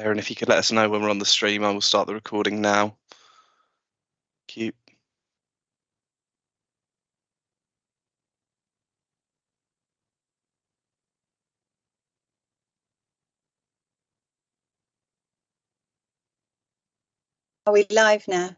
And if you could let us know when we're on the stream, I will start the recording now. Thank you. Are we live now?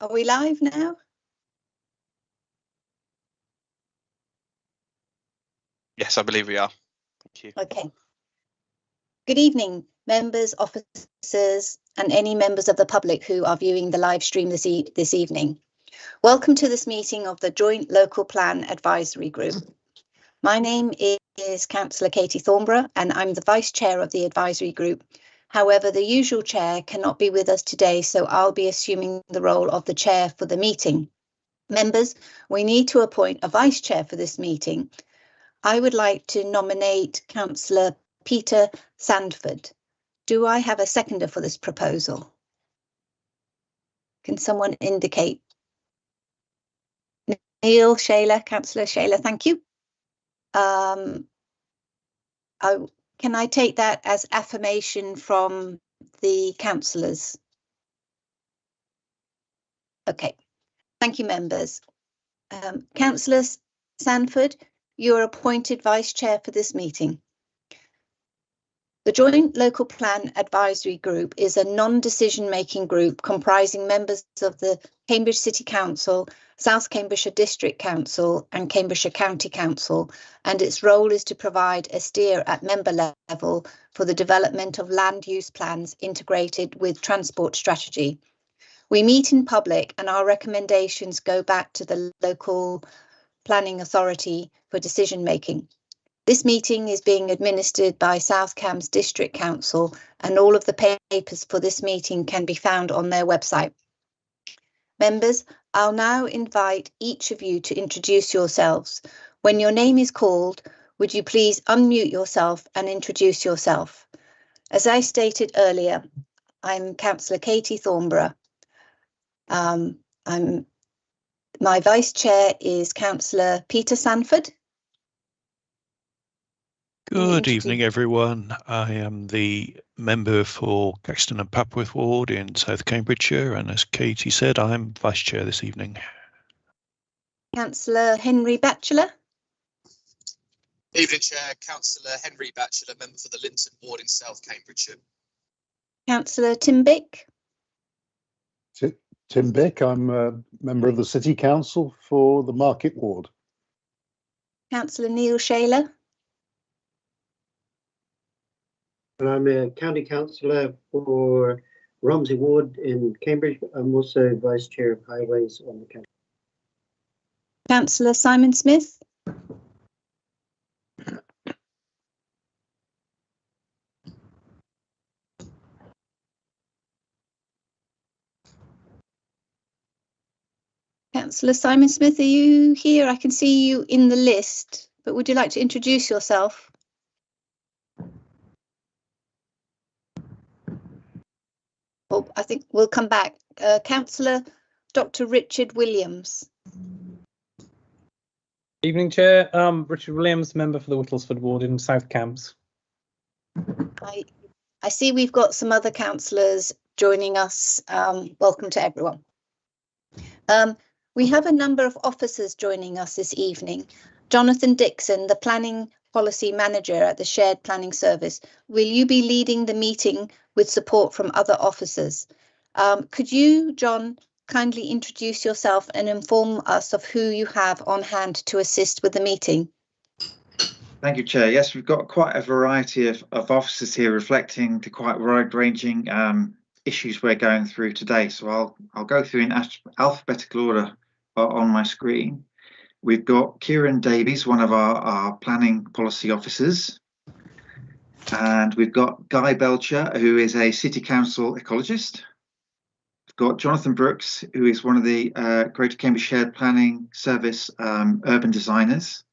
Are we live now? Yes, I believe we are. Thank you. Okay. Good evening, members, officers, and any members of the public who are viewing the live stream this evening. Welcome to this meeting of the Joint Local Plan Advisory Group. My name is Councillor Katie Thornborough, and I'm the Vice Chair of the Advisory Group. However, the usual chair cannot be with us today, so I'll be assuming the role of the chair for the meeting. Members, we need to appoint a vice chair for this meeting. I would like to nominate Councillor Peter Sandford. Do I have a seconder for this proposal? Can someone indicate? Neil Shayler, Councillor Shayler, thank you. Can I take that as affirmation from the councillors? Okay, thank you, members. Councillor Sandford, you are appointed Vice Chair for this meeting. The Joint Local Plan Advisory Group is a non-decision-making group comprising members of the Cambridge City Council, South Cambridgeshire District Council and Cambridgeshire County Council, and its role is to provide a steer at member level for the development of land use plans integrated with transport strategy. We meet in public and our recommendations go back to the local planning authority for decision making. This meeting is being administered by South Cambs District Council, and all of the papers for this meeting can be found on their website. Members, I'll now invite each of you to introduce yourselves. When your name is called, would you please unmute yourself and introduce yourself? As I stated earlier, I'm Councillor Katie Thornborough. My Vice Chair is Councillor Peter Sandford. Good evening, everyone. I am the member for Caxton and Papworth Ward in South Cambridgeshire, and as Katie said, I'm Vice Chair this evening. Councillor Henry Batchelor. Evening, Chair. Councillor Henry Batchelor, member for the Linton Ward in South Cambridgeshire. Councillor Tim Bick. Tim Bick, I'm a member of the City Council for the Market Ward. Councillor Neil Shayler. And I'm a county councillor for Romsey Ward in Cambridge. I'm also Vice Chair of Highways on the county. Councillor Simon Smith. Councillor Simon Smith, are you here? I can see you in the list, but would you like to introduce yourself? Oh, I think we'll come back. Councillor Dr. Richard Williams. Evening, Chair. Richard Williams, member for the Whittlesford Ward in South Cambs. I see we've got some other councillors joining us. Welcome to everyone. We have a number of officers joining us this evening. Jonathan Dixon, the Planning Policy Manager at the Shared Planning Service. Will you be leading the meeting with support from other officers? Could you, John, kindly introduce yourself and inform us of who you have on hand to assist with the meeting? Thank you, Chair. Yes, we've got quite a variety of officers here reflecting the quite wide-ranging issues we're going through today. So I'll go through in alphabetical order on my screen. We've got Kieran Davies, one of our planning policy officers. And we've got Guy Belcher, who is a City Council ecologist. We've got Jonathan Brooks, who is one of the Greater Cambridge Shared Planning Service urban designers.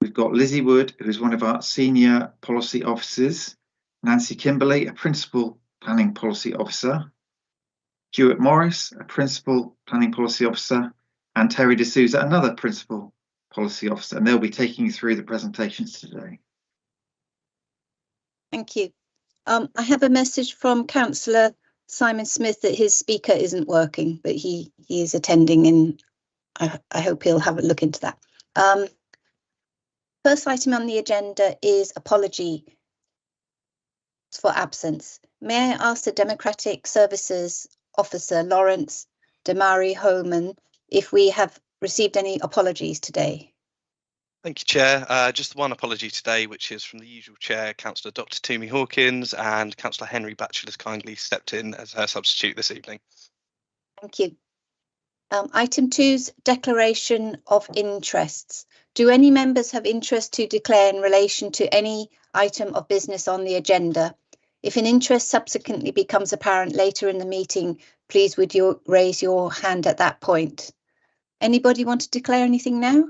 We've got Lizzie Wood, who's one of our senior policy officers, Nancy Kimberley, a principal planning policy officer, Stuart Morris, a principal planning policy officer, and Terry D'Souza, another principal policy officer, and they'll be taking you through the presentations today. Thank you. I have a message from Councillor Simon Smith that his speaker isn't working, but he is attending, and I hope he'll have a look into that. First item on the agenda is apology for absence. May I ask the Democratic Services Officer Lawrence Damari Homan if we have received any apologies today? Thank you, Chair. Just one apology today, which is from the usual Chair, Councillor Dr. Toomey Hawkins, and Councillor Henry Batchel has kindly stepped in as her substitute this evening. Thank you. Item 2's declaration of interests. Do any members have interest to declare in relation to any item of business on the agenda? If an interest subsequently becomes apparent later in the meeting, please would you raise your hand at that point. Anybody want to declare anything now?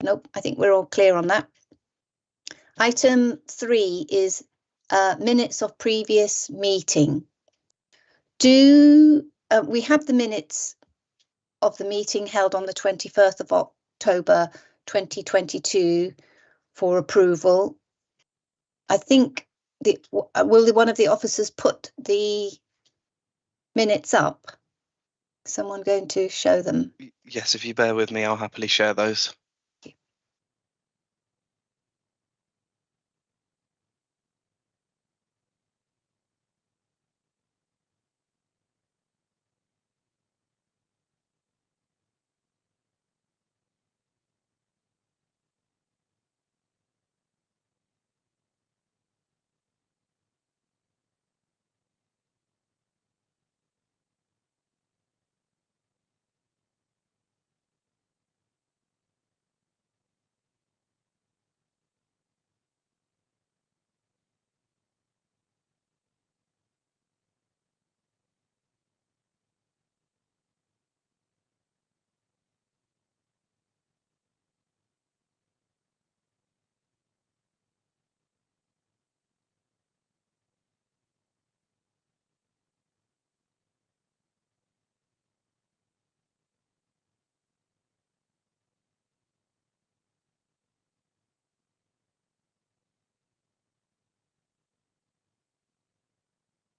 Nope, I think we're all clear on that. Item 3 is minutes of previous meeting. Do we have the minutes of the meeting held on the 21st of October 2022 for approval? I think will one of the officers put the minutes up? Someone going to show them? Yes, if you bear with me, I'll happily share those.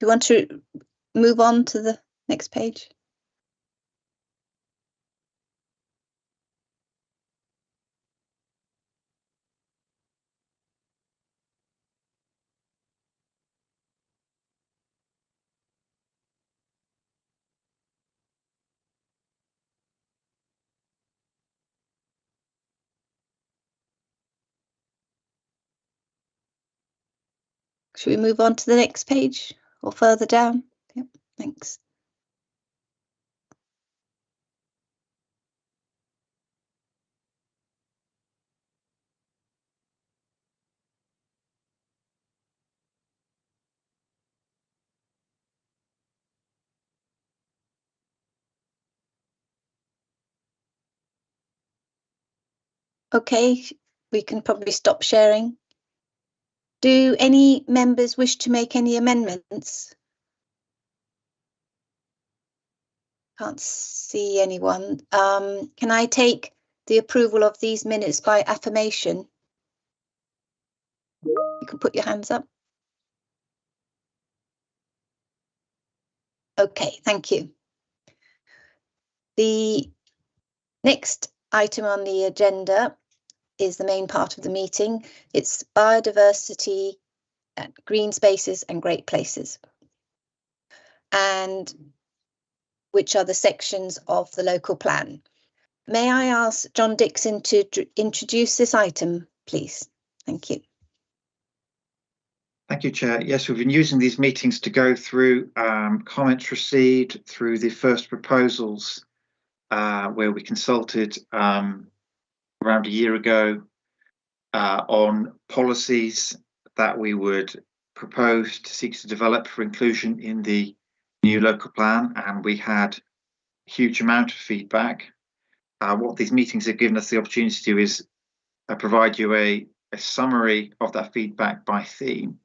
Do you want to move on to the next page? Should we move on to the next page or further down? Yep, thanks. Okay, we can probably stop sharing. Do any members wish to make any amendments? Can't see anyone. Can I take the approval of these minutes by affirmation? You can put your hands up. Okay, thank you. The next item on the agenda is the main part of the meeting. It's biodiversity, green spaces and great places, and which are the sections of the local plan. May I ask John Dixon to introduce this item, please? Thank you. Thank you, Chair. Yes, we've been using these meetings to go through comments received through the first proposals where we consulted around a year ago on policies that we would propose to seek to develop for inclusion in the new local plan, and we had a huge amount of feedback. what these meetings have given us the opportunity to do is provide you a summary of that feedback by theme.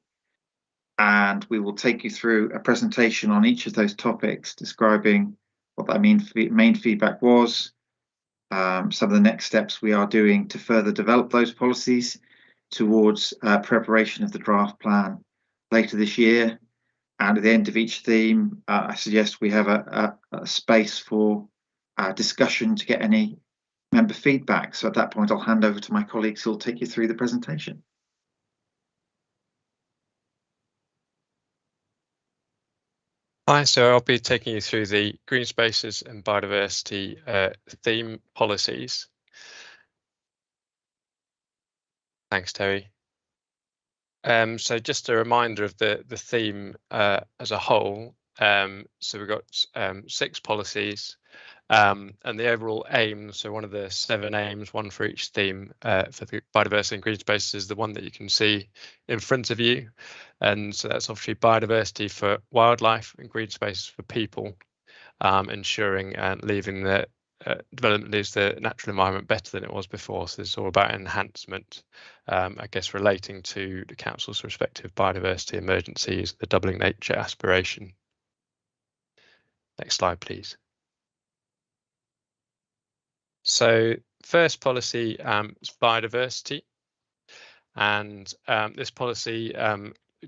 And we will take you through a presentation on each of those topics, describing what that main feedback was, some of the next steps we are doing to further develop those policies towards preparation of the draft plan later this year. And at the end of each theme, I suggest we have a space for discussion to get any member feedback. So at that point, I'll hand over to my colleagues who'll take you through the presentation. Hi, so I'll be taking you through the green spaces and biodiversity theme policies. Thanks, Terry. So just a reminder of the theme as a whole. So we've got 6 policies and the overall aim. So one of the 7 aims, one for each theme for the biodiversity and green spaces, is the one that you can see in front of you. And so that's obviously biodiversity for wildlife and green spaces for people, ensuring and leaving the development leaves the natural environment better than it was before. So it's all about enhancement, I guess, relating to the council's respective biodiversity emergencies, the doubling nature aspiration. Next slide, please. So first policy is biodiversity, and this policy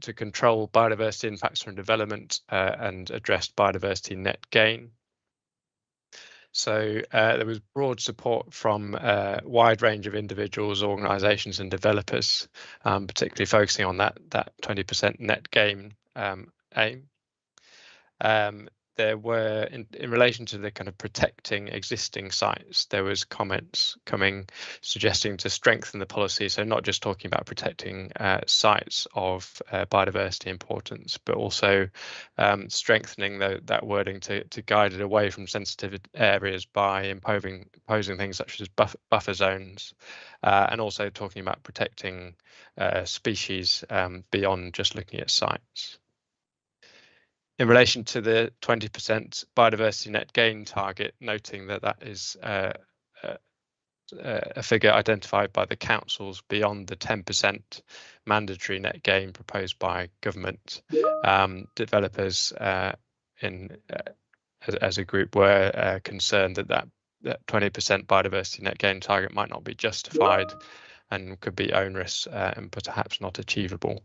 to control biodiversity impacts from development and address biodiversity net gain. So there was broad support from a wide range of individuals, organisations and developers, particularly focusing on that 20% net gain aim. There were, in relation to the kind of protecting existing sites, there was comments coming suggesting to strengthen the policy. So not just talking about protecting sites of biodiversity importance, but also strengthening that wording to guide it away from sensitive areas by imposing things such as buffer zones, and also talking about protecting species beyond just looking at sites. In relation to the 20% biodiversity net gain target, noting that is a figure identified by the councils beyond the 10% mandatory net gain proposed by government. Developers as a group were concerned that 20% biodiversity net gain target might not be justified and could be onerous and perhaps not achievable.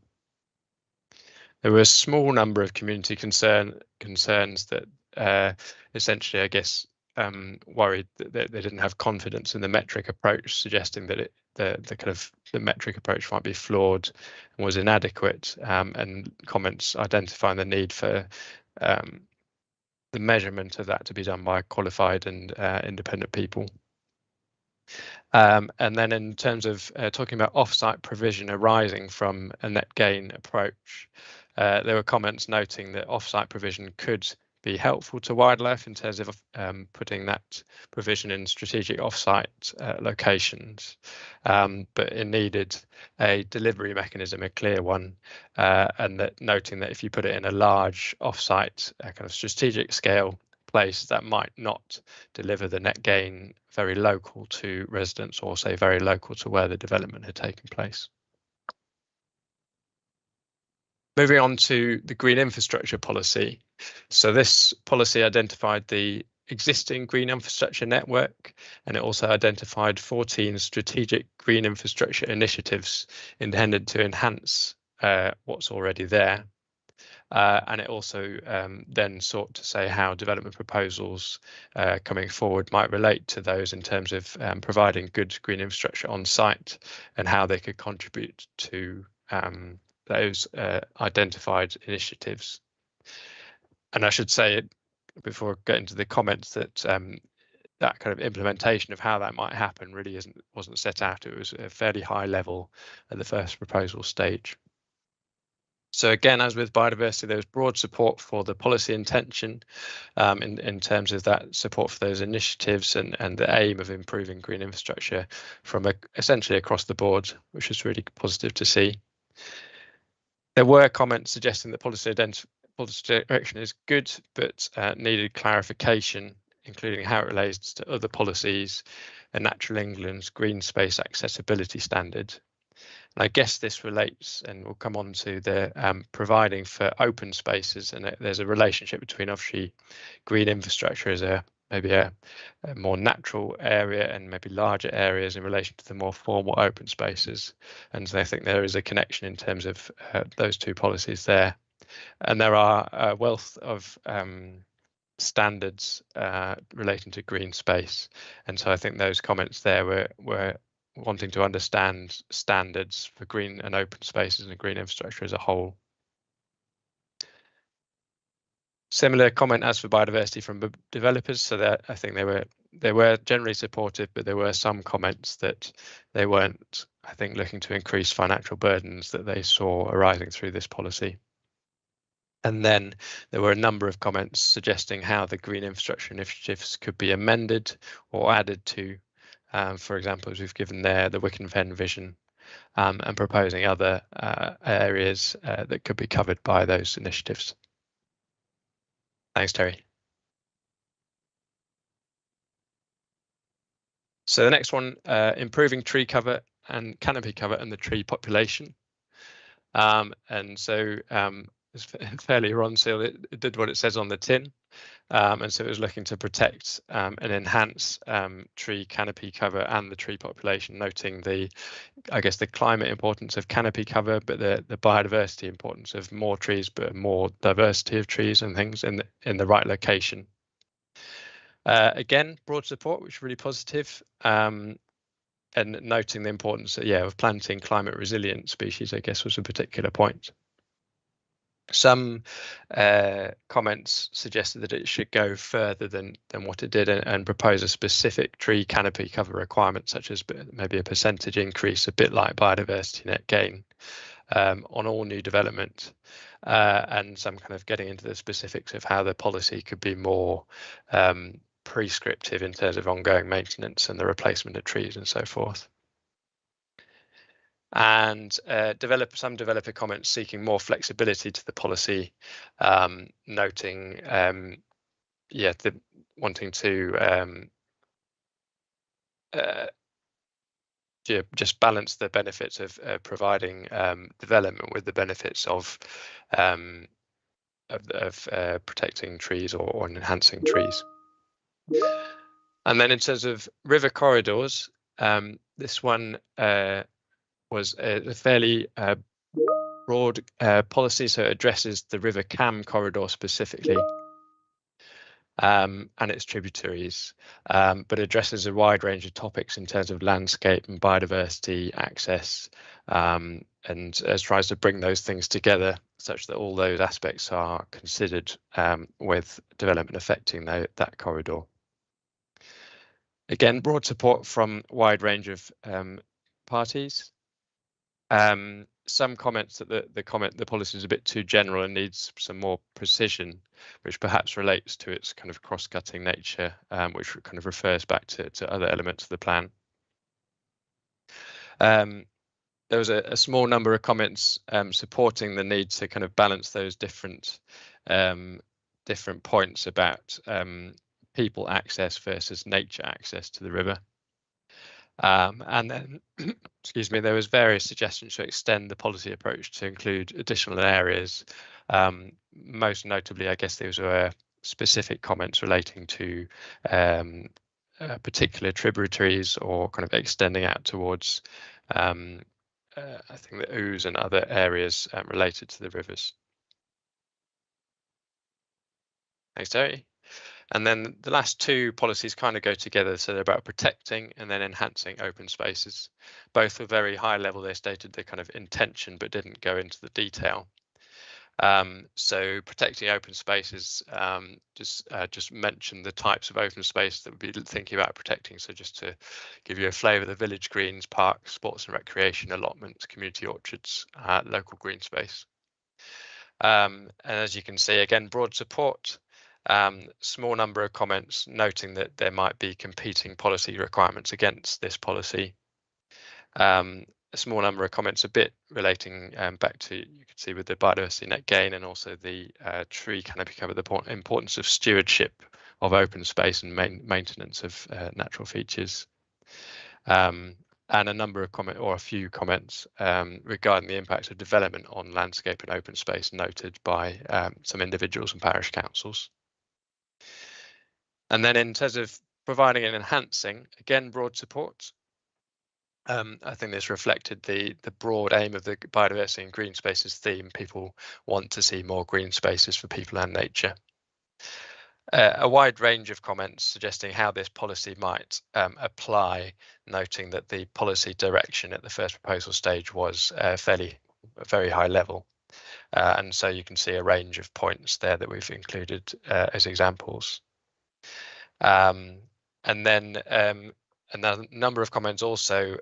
There were a small number of community concerns that essentially, I guess, worried that they didn't have confidence in the metric approach, suggesting that the metric approach might be flawed and was inadequate, and comments identifying the need for the measurement of that to be done by qualified and independent people. And then in terms of talking about off-site provision arising from a net gain approach, there were comments noting that off-site provision could be helpful to wildlife in terms of putting that provision in strategic off-site locations, but it needed a delivery mechanism, a clear one, and that noting that if you put it in a large off-site kind of strategic scale place, that might not deliver the net gain very local to residents, or say very local to where the development had taken place. Moving on to the green infrastructure policy. So this policy identified the existing green infrastructure network, and it also identified 14 strategic green infrastructure initiatives intended to enhance what's already there. And it also then sought to say how development proposals coming forward might relate to those in terms of providing good green infrastructure on site and how they could contribute to those identified initiatives. And I should say, before getting to the comments, that that kind of implementation of how that might happen really wasn't set out. It was a fairly high level at the first proposal stage. So again, as with biodiversity, there was broad support for the policy intention in terms of that support for those initiatives and the aim of improving green infrastructure from essentially across the board, which was really positive to see. There were comments suggesting that policy direction is good, but needed clarification including how it relates to other policies and Natural England's green space accessibility standard. And I guess this relates, and we'll come on to the providing for open spaces, and there's a relationship between obviously green infrastructure as maybe a more natural area and maybe larger areas in relation to the more formal open spaces. And so I think there is a connection in terms of those two policies there. And there are a wealth of standards relating to green space. And so I think those comments there were wanting to understand standards for green and open spaces and green infrastructure as a whole. Similar comment as for biodiversity from developers, so that I think they were generally supportive, but there were some comments that they weren't, I think, looking to increase financial burdens that they saw arising through this policy. And then there were a number of comments suggesting how the green infrastructure initiatives could be amended or added to, for example, as we've given there, the Wick and Fen vision, and proposing other areas that could be covered by those initiatives. Thanks, Terry. So the next one, improving tree cover and canopy cover and the tree population. And so it's fairly Ronseal, it did what it says on the tin. And so it was looking to protect and enhance tree canopy cover and the tree population, noting I guess the climate importance of canopy cover, but the biodiversity importance of more trees, but more diversity of trees and things in the right location. Again, broad support, which is really positive. And noting the importance of planting climate resilient species, I guess, was a particular point. Some comments suggested that it should go further than what it did and propose a specific tree canopy cover requirement, such as maybe a percentage increase, a bit like biodiversity net gain, on all new development, and some kind of getting into the specifics of how the policy could be more prescriptive in terms of ongoing maintenance and the replacement of trees and so forth. And some developer comments seeking more flexibility to the policy, noting wanting to just balance the benefits of providing development with the benefits of protecting trees or enhancing trees. And then in terms of river corridors, this one was a fairly broad policy, so it addresses the River Cam corridor specifically and its tributaries, but addresses a wide range of topics in terms of landscape and biodiversity, access, and tries to bring those things together such that all those aspects are considered with development affecting that corridor. Again, broad support from a wide range of parties. Some comments that the policy is a bit too general and needs some more precision, which perhaps relates to its kind of cross-cutting nature, which kind of refers back to other elements of the plan. There was a small number of comments supporting the need to kind of balance those different points about people access versus nature access to the river. And then, excuse me, there was various suggestions to extend the policy approach to include additional areas. Most notably, I guess these were specific comments relating to particular tributaries or kind of extending out towards, I think, the Ouse and other areas related to the rivers. Thanks, Terry. And then the last two policies kind of go together, so they're about protecting and then enhancing open spaces. Both were very high level. They stated the kind of intention, but didn't go into the detail. So protecting open spaces, just mention the types of open space that we'd be thinking about protecting. So just to give you a flavour, the village greens, parks, sports and recreation, allotments, community orchards, local green space. And as you can see, again, broad support. Small number of comments noting that there might be competing policy requirements against this policy. A small number of comments a bit relating back to, you can see with the biodiversity net gain and also the tree canopy cover, the importance of stewardship open space and maintenance of natural features. And a number of a few comments regarding the impacts of development on landscape and open space noted by some individuals and parish councils. And then in terms of providing and enhancing, again, broad support. I think this reflected the broad aim of the biodiversity and green spaces theme. People want to see more green spaces for people and nature. A wide range of comments suggesting how this policy might apply, noting that the policy direction at the first proposal stage was very high level. And so you can see a range of points there that we've included as examples. And then a number of comments also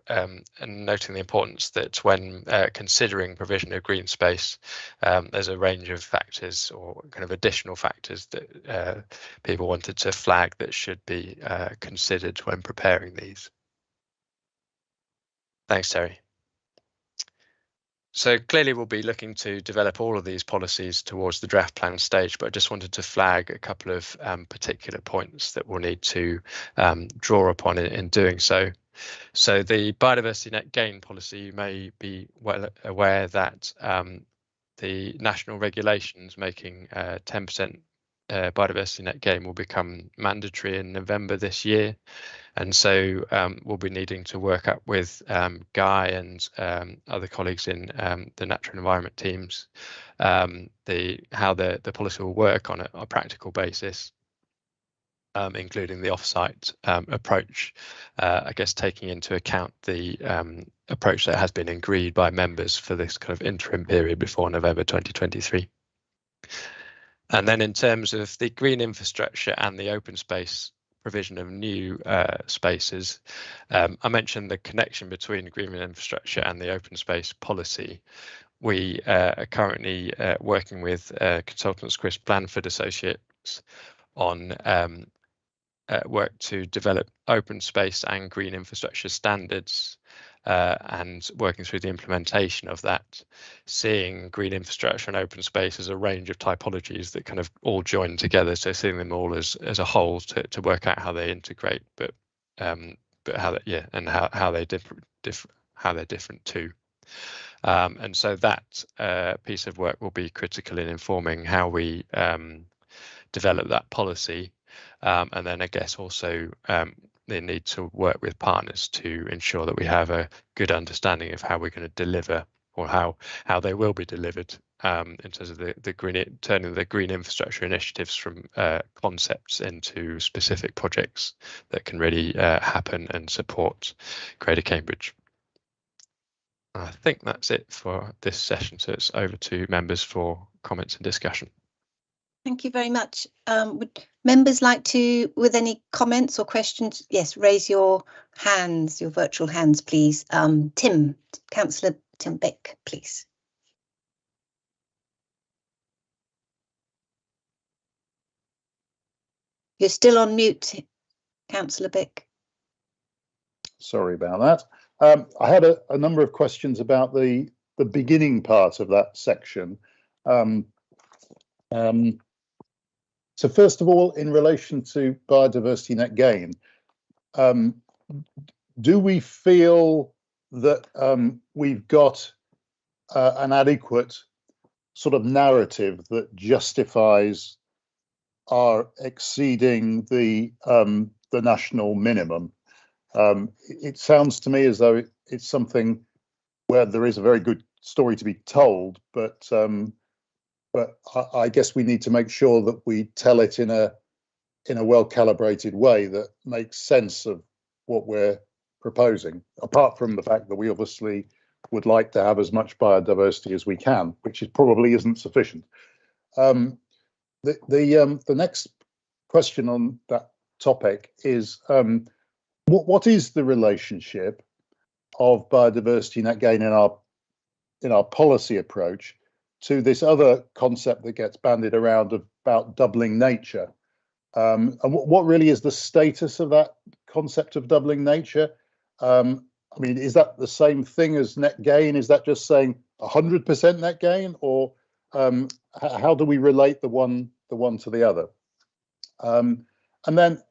noting the importance that when considering provision of green space, there's a range of factors or kind of additional factors that people wanted to flag that should be considered when preparing these. Thanks, Terry. So clearly we'll be looking to develop all of these policies towards the draft plan stage, but I just wanted to flag a couple of particular points that we'll need to draw upon in doing so. So the biodiversity net gain policy, you may be well aware that the national regulations making 10% biodiversity net gain will become mandatory in November this year. And so we'll be needing to work up with Guy and other colleagues in the natural environment teams, how the policy will work on a practical basis, including the offsite approach, I guess taking into account the approach that has been agreed by members for this kind of interim period before November 2023. And then in terms of the green infrastructure and the open space provision of new spaces, I mentioned the connection between green infrastructure and the open space policy. We are currently working with consultants Chris Blanford Associates on work to develop open space and green infrastructure standards, and working through the implementation of that, seeing green infrastructure and open space as a range of typologies that kind of all join together. So seeing them all as a whole to work out how they integrate, but how that, yeah, and how they're different too. And so that piece of work will be critical in informing how we develop that policy, and then I guess also they need to work with partners to ensure that we have a good understanding of how we're going to deliver, or how they will be delivered, in terms of turning the green infrastructure initiatives from concepts into specific projects that can really happen and support Greater Cambridge. I think that's it for this session, so it's over to members for comments and discussion. Thank you very much. Would members like to, with any comments or questions? Yes, raise your hands, your virtual hands, please. Councillor Tim Beck, please. You're still on mute, Councillor Beck. Sorry about that. I had a number of questions about the beginning part of that section. So first of all, in relation to biodiversity net gain, do we feel that we've got an adequate sort of narrative that justifies our exceeding the national minimum? It sounds to me as though it's something where there is a very good story to be told, but I guess we need to make sure that we tell it in a well-calibrated way that makes sense of what we're proposing, apart from the fact that we obviously would like to have as much biodiversity as we can, which probably isn't sufficient. The next question on that topic is, what is the relationship of biodiversity net gain in our policy approach to this other concept that gets bandied around about doubling nature? And what really is the status of that concept of doubling nature? I mean, is that the same thing as net gain? Is that just saying 100% net gain, or how do we relate the one to the other? And then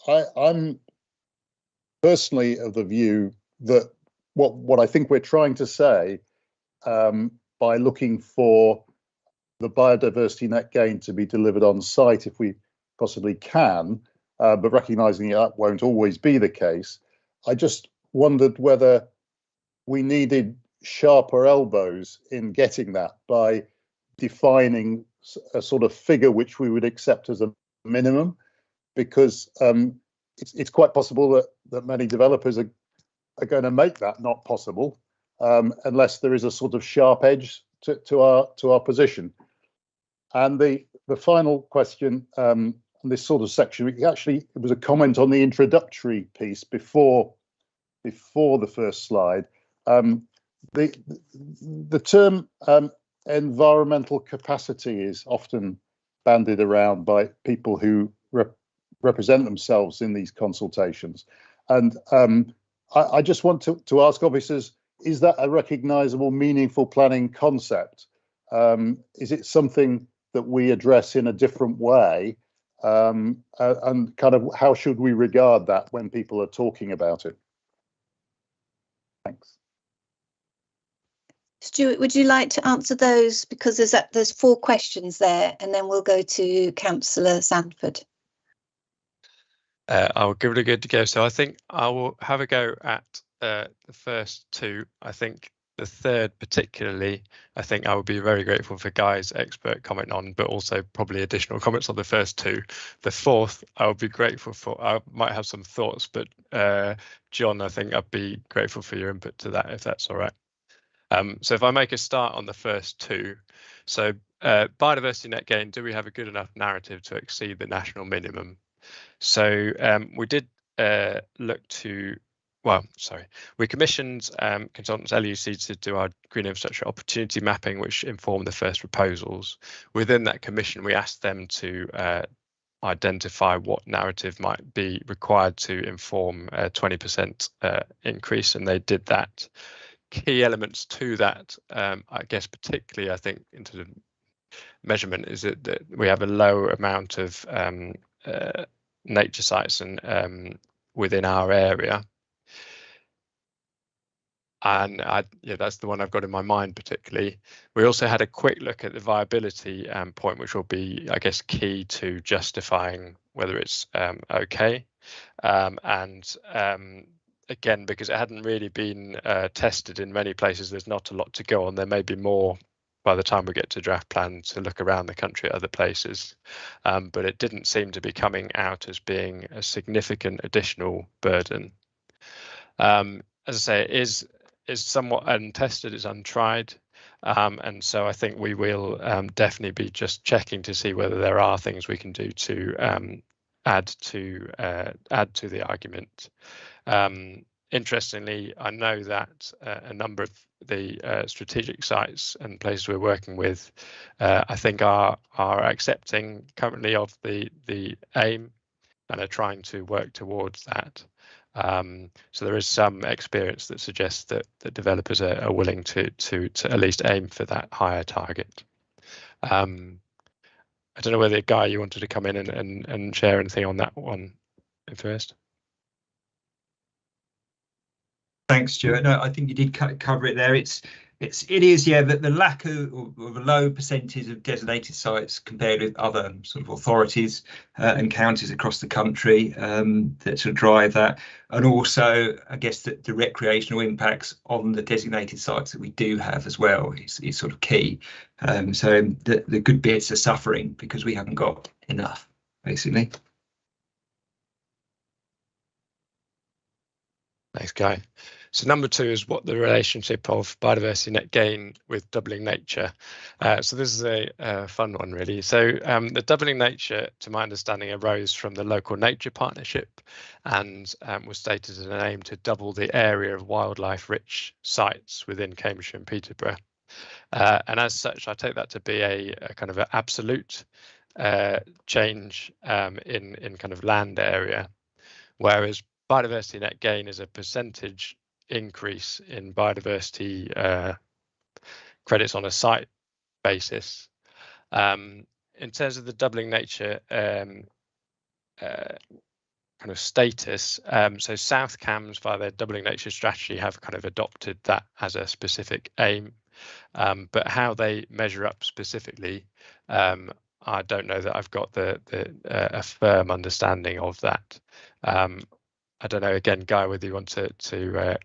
I'm personally of the view that what I think we're trying to say by looking for the biodiversity net gain to be delivered on site if we possibly can, but recognizing that won't always be the case. I just wondered whether we needed sharper elbows in getting that by defining a sort of figure which we would accept as a minimum, because it's quite possible that many developers are going to make that not possible unless there is a sort of sharp edge to our position. And the final question on this sort of section, it was a comment on the introductory piece before the first slide. The term environmental capacity is often bandied around by people who represent themselves in these consultations, and I just want to ask officers: is that a recognisable, meaningful planning concept? Is it something that we address in a different way? And kind of how should we regard that when people are talking about it? Thanks. Stuart, would you like to answer those? Because there's 4 questions there, and then we'll go to Councillor Sanford. I'll give it a good go. So I think I will have a go at the first 2. I think the third particularly, I think I would be very grateful for Guy's expert comment on, but also probably additional comments on the first 2. The fourth, I would be grateful for. I might have some thoughts, but John, I think I'd be grateful for your input to that, if that's all right. So if I make a start on the first 2, so biodiversity net gain, do we have a good enough narrative to exceed the national minimum? So we did look to, we commissioned consultants LUC to do our green infrastructure opportunity mapping, which informed the first proposals. Within that commission, we asked them to identify what narrative might be required to inform a 20% increase, and they did that. Key elements to that, I guess, particularly, I think, into the measurement, is that we have a low amount of nature sites and within our area, and that's the one I've got in my mind particularly. We also had a quick look at the viability point, which will be, I guess, key to justifying whether it's okay, and again, because it hadn't really been tested in many places, there's not a lot to go on. There may be more by the time we get to draft plan to look around the country at other places, but it didn't seem to be coming out as being a significant additional burden. As I say, it is somewhat untested, it's untried, and so I think we will definitely be just checking to see whether there are things we can do to add to the argument. Interestingly, I know that a number of the strategic sites and places we're working with, I think are accepting currently of the aim and are trying to work towards that. So there is some experience that suggests that the developers are willing to at least aim for that higher target. I don't know whether, Guy, you wanted to come in and share anything on that one first. Thanks, Stuart. No, I think you did cover it there. It is, yeah, that the lack of a low percentage of designated sites compared with other sort of authorities and counties across the country that sort of drive that, and also, I guess, that the recreational impacts on the designated sites that we do have as well is sort of key. So the good bits are suffering because we haven't got enough, basically. Thanks, Guy. So number 2 is what the relationship of biodiversity net gain with doubling nature. So this is a fun one, really. So the doubling nature, to my understanding, arose from the local nature partnership and was stated as an aim to double the area of wildlife-rich sites within Cambridgeshire and Peterborough. And as such, I take that to be a kind of an absolute change in kind of land area, whereas biodiversity net gain is a percentage increase in biodiversity credits on a site basis. In terms of the doubling nature, kind of status. So South Cams, via their Doubling Nature strategy, have kind of adopted that as a specific aim, but how they measure up specifically, I don't know that I've got a firm understanding of that. I don't know, again, Guy, whether you want to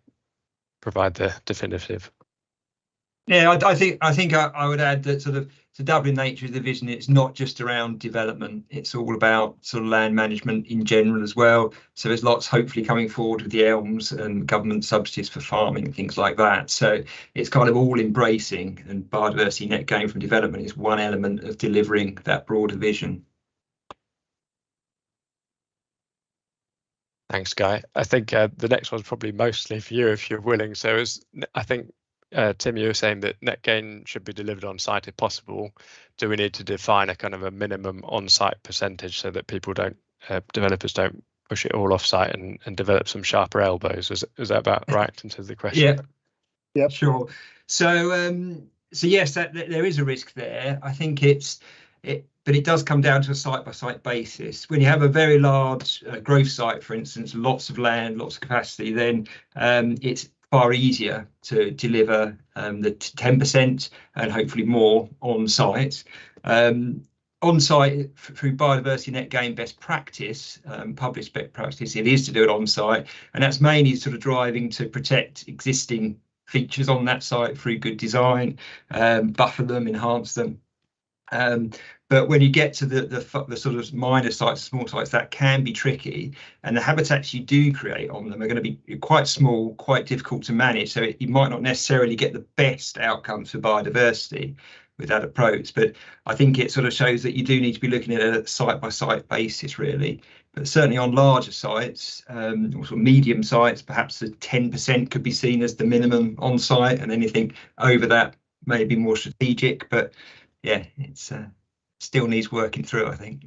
provide the definitive. Yeah, I think I would add that sort of the Dublin Nature of the vision, it's not just around development, it's all about sort of land management in general as well. So there's lots hopefully coming forward with the ELMs and government subsidies for farming and things like that. So it's kind of all embracing, and biodiversity net gain from development is one element of delivering that broader vision. Thanks, Guy. I think the next one's probably mostly for you if you're willing. So I think Tim, you were saying that net gain should be delivered on site if possible. Do we need to define a kind of a minimum on site percentage so that people don't, developers don't push it all off site and develop some sharper elbows? Is that about right in terms of the question? Yeah, sure. So yes, there is a risk there. I think but it does come down to a site-by-site basis. When you have a very large growth site, for instance, lots of land, lots of capacity, then it's far easier to deliver the 10% and hopefully more on site. On site, through biodiversity net gain best practice, published best practice, it is to do it on site, and that's mainly sort of driving to protect existing features on that site through good design, buffer them, enhance them. But when you get to the sort of minor sites, small sites, that can be tricky, and the habitats you do create on them are going to be quite small, quite difficult to manage. So you might not necessarily get the best outcomes for biodiversity with that approach. But I think it sort of shows that you do need to be looking at it at a site-by-site basis, really. But certainly on larger sites, or sort of medium sites, perhaps the 10% could be seen as the minimum on site, and anything over that may be more strategic. But yeah, it's still needs working through, I think.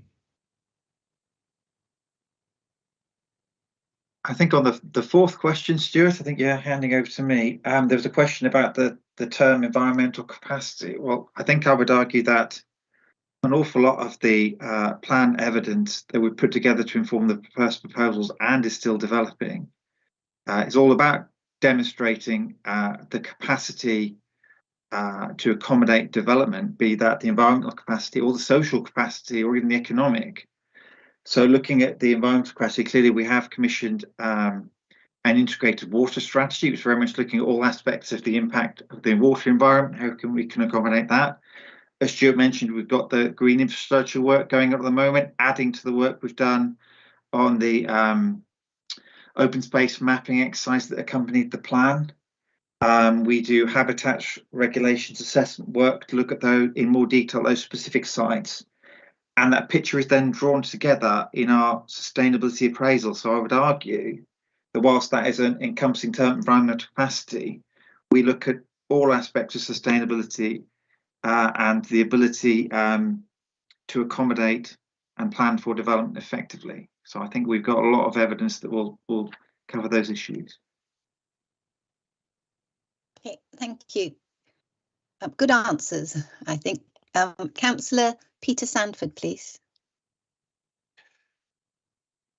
I think on the fourth question, Stuart, I think you're handing over to me. There was a question about the term environmental capacity. Well, I think I would argue that an awful lot of the plan evidence that we put together to inform the first proposals and is still developing is all about demonstrating the capacity to accommodate development, be that the environmental capacity or the social capacity or even the economic. So looking at the environmental capacity, clearly we have commissioned an integrated water strategy, which is very much looking at all aspects of the impact of the water environment, how we can accommodate that. As Stuart mentioned, we've got the green infrastructure work going on at the moment, adding to the work we've done on the open space mapping exercise that accompanied the plan. We do habitat regulations assessment work to look at those in more detail, those specific sites. And that picture is then drawn together in our sustainability appraisal. So I would argue that whilst that is an encompassing term, environmental capacity, we look at all aspects of sustainability and the ability to accommodate and plan for development effectively. So I think we've got a lot of evidence that will cover those issues. Okay, thank you. Good answers, I think. Councillor Peter Sandford, please.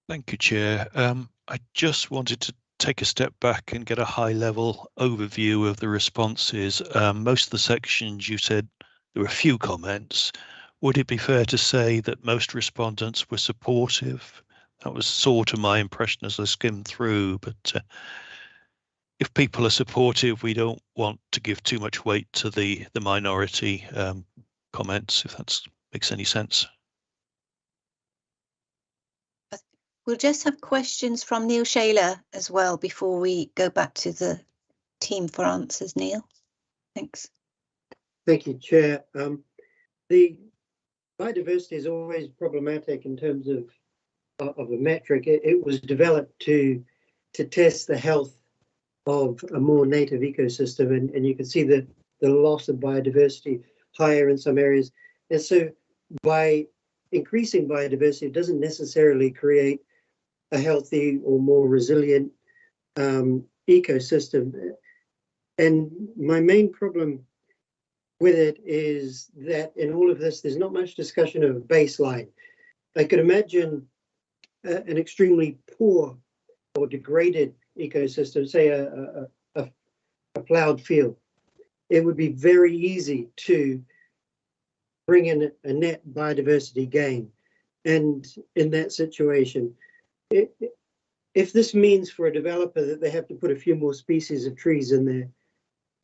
Thank you, Chair. I just wanted to take a step back and get a high-level overview of the responses. Most of the sections you said there were a few comments. Would it be fair to say that most respondents were supportive? That was sort of my impression as I skimmed through, but if people are supportive, we don't want to give too much weight to the minority comments, if that makes any sense. We'll just have questions from Neil Shaler as well before we go back to the team for answers. Neil, thanks. Thank you, Chair. The biodiversity is always problematic in terms of a metric. It was developed to test the health of a more native ecosystem, and you can see the loss of biodiversity higher in some areas. And so by increasing biodiversity, it doesn't necessarily create a healthy or more resilient ecosystem. And my main problem with it is that in all of this, there's not much discussion of a baseline. I could imagine an extremely poor or degraded ecosystem, say a ploughed field, it would be very easy to bring in a net biodiversity gain. And in that situation, if this means for a developer that they have to put a few more species of trees in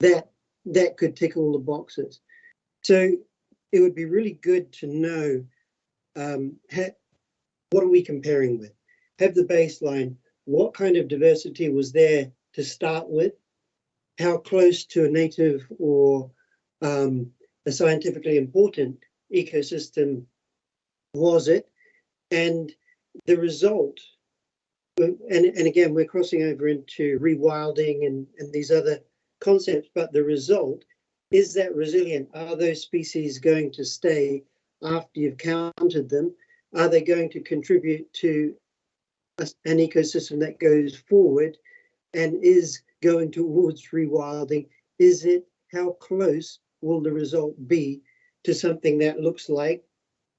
there, that could tick all the boxes. So it would be really good to know what are we comparing with? Have the baseline, what kind of diversity was there to start with? How close to a native or a scientifically important ecosystem was it? And the result, and again, we're crossing over into rewilding and these other concepts, but the result, is that resilient? Are those species going to stay after you've counted them? Are they going to contribute to an ecosystem that goes forward and is going towards rewilding? Is it, how close will the result be to something that looks like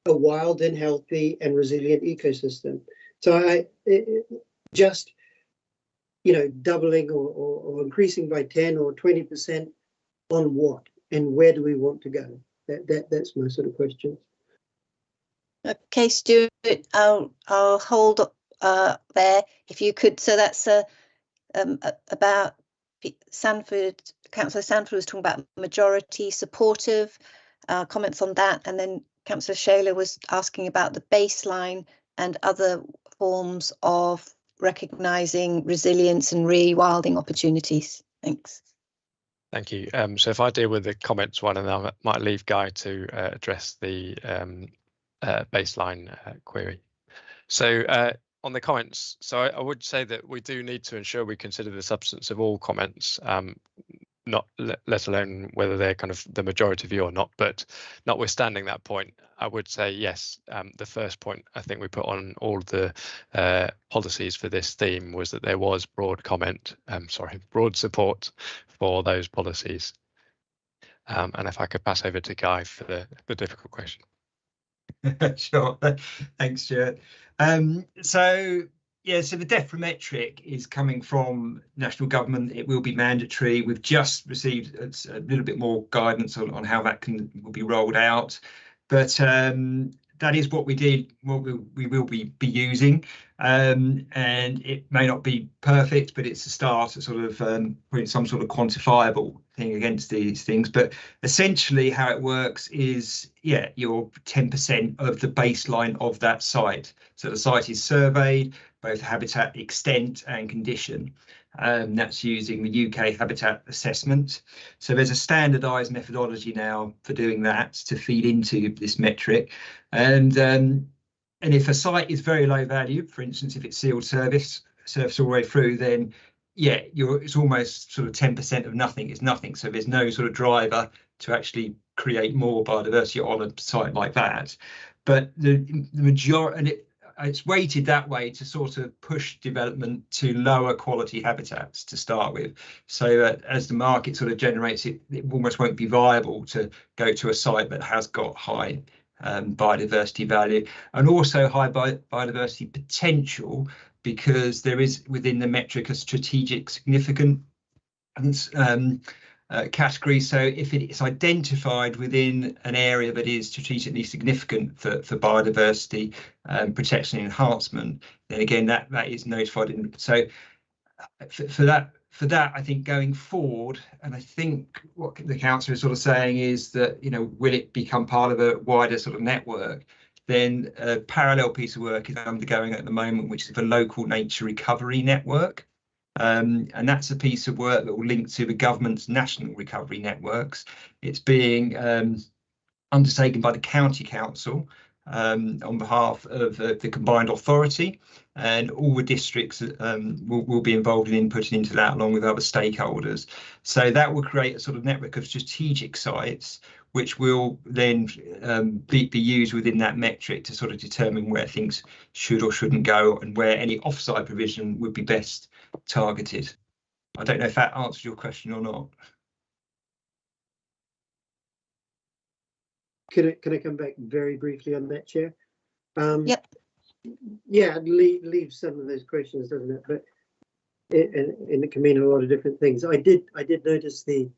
a wild and healthy and resilient ecosystem? So just, you know, doubling or increasing by 10 or 20% on what, and where do we want to go? That's my sort of question. Okay, Stuart, I'll hold up there if you could. So that's about Sanford. Councillor Sanford was talking about majority supportive, comments on that, and then Councillor Shaler was asking about the baseline and other forms of recognising resilience and rewilding opportunities. Thanks. Thank you. So if I deal with the comments one, and I might leave Guy to address the baseline query. So on the comments, so I would say that we do need to ensure we consider the substance of all comments, not let alone whether they're kind of the majority view or not. But notwithstanding that point, I would say yes. The first point I think we put on all the policies for this theme was that there was broad support for those policies. And if I could pass over to Guy for the difficult question. Sure. Thanks, Stuart. So the DEFRA metric is coming from national government. It will be mandatory. We've just received a little bit more guidance on how that will be rolled out, but that is what we did, what we will be using, and it may not be perfect, but it's a start at sort of putting some sort of quantifiable thing against these things. But essentially how it works is, you're 10% of the baseline of that site. So the site is surveyed, both habitat extent and condition. That's using the UK Habitat Assessment. So there's a standardised methodology now for doing that to feed into this metric. And if a site is very low value, for instance, if it's sealed surface all the way through, then it's almost sort of 10% of nothing is nothing. So there's no sort of driver to actually create more biodiversity on a site like that. But the majority, and it's weighted that way to sort of push development to lower quality habitats to start with. So as the market sort of generates it, it almost won't be viable to go to a site that has got high biodiversity value and also high biodiversity potential, because there is within the metric a strategic significance category. So if it's identified within an area that is strategically significant for biodiversity protection and enhancement, then again that is notified. So for that, I think going forward, and I think what the council is sort of saying is that, will it become part of a wider sort of network? Then a parallel piece of work is undergoing at the moment, which is the local nature recovery network. And that's a piece of work that will link to the government's national recovery networks. It's being undertaken by the county council on behalf of the combined authority, and all the districts will be involved in inputting into that along with other stakeholders. So that will create a sort of network of strategic sites which will then be used within that metric to sort of determine where things should or shouldn't go and where any offsite provision would be best targeted. I don't know if that answers your question or not. Can I come back very briefly on that, Chair? Yep. Yeah, it leaves some of those questions, doesn't it? But it can mean a lot of different things. I did notice the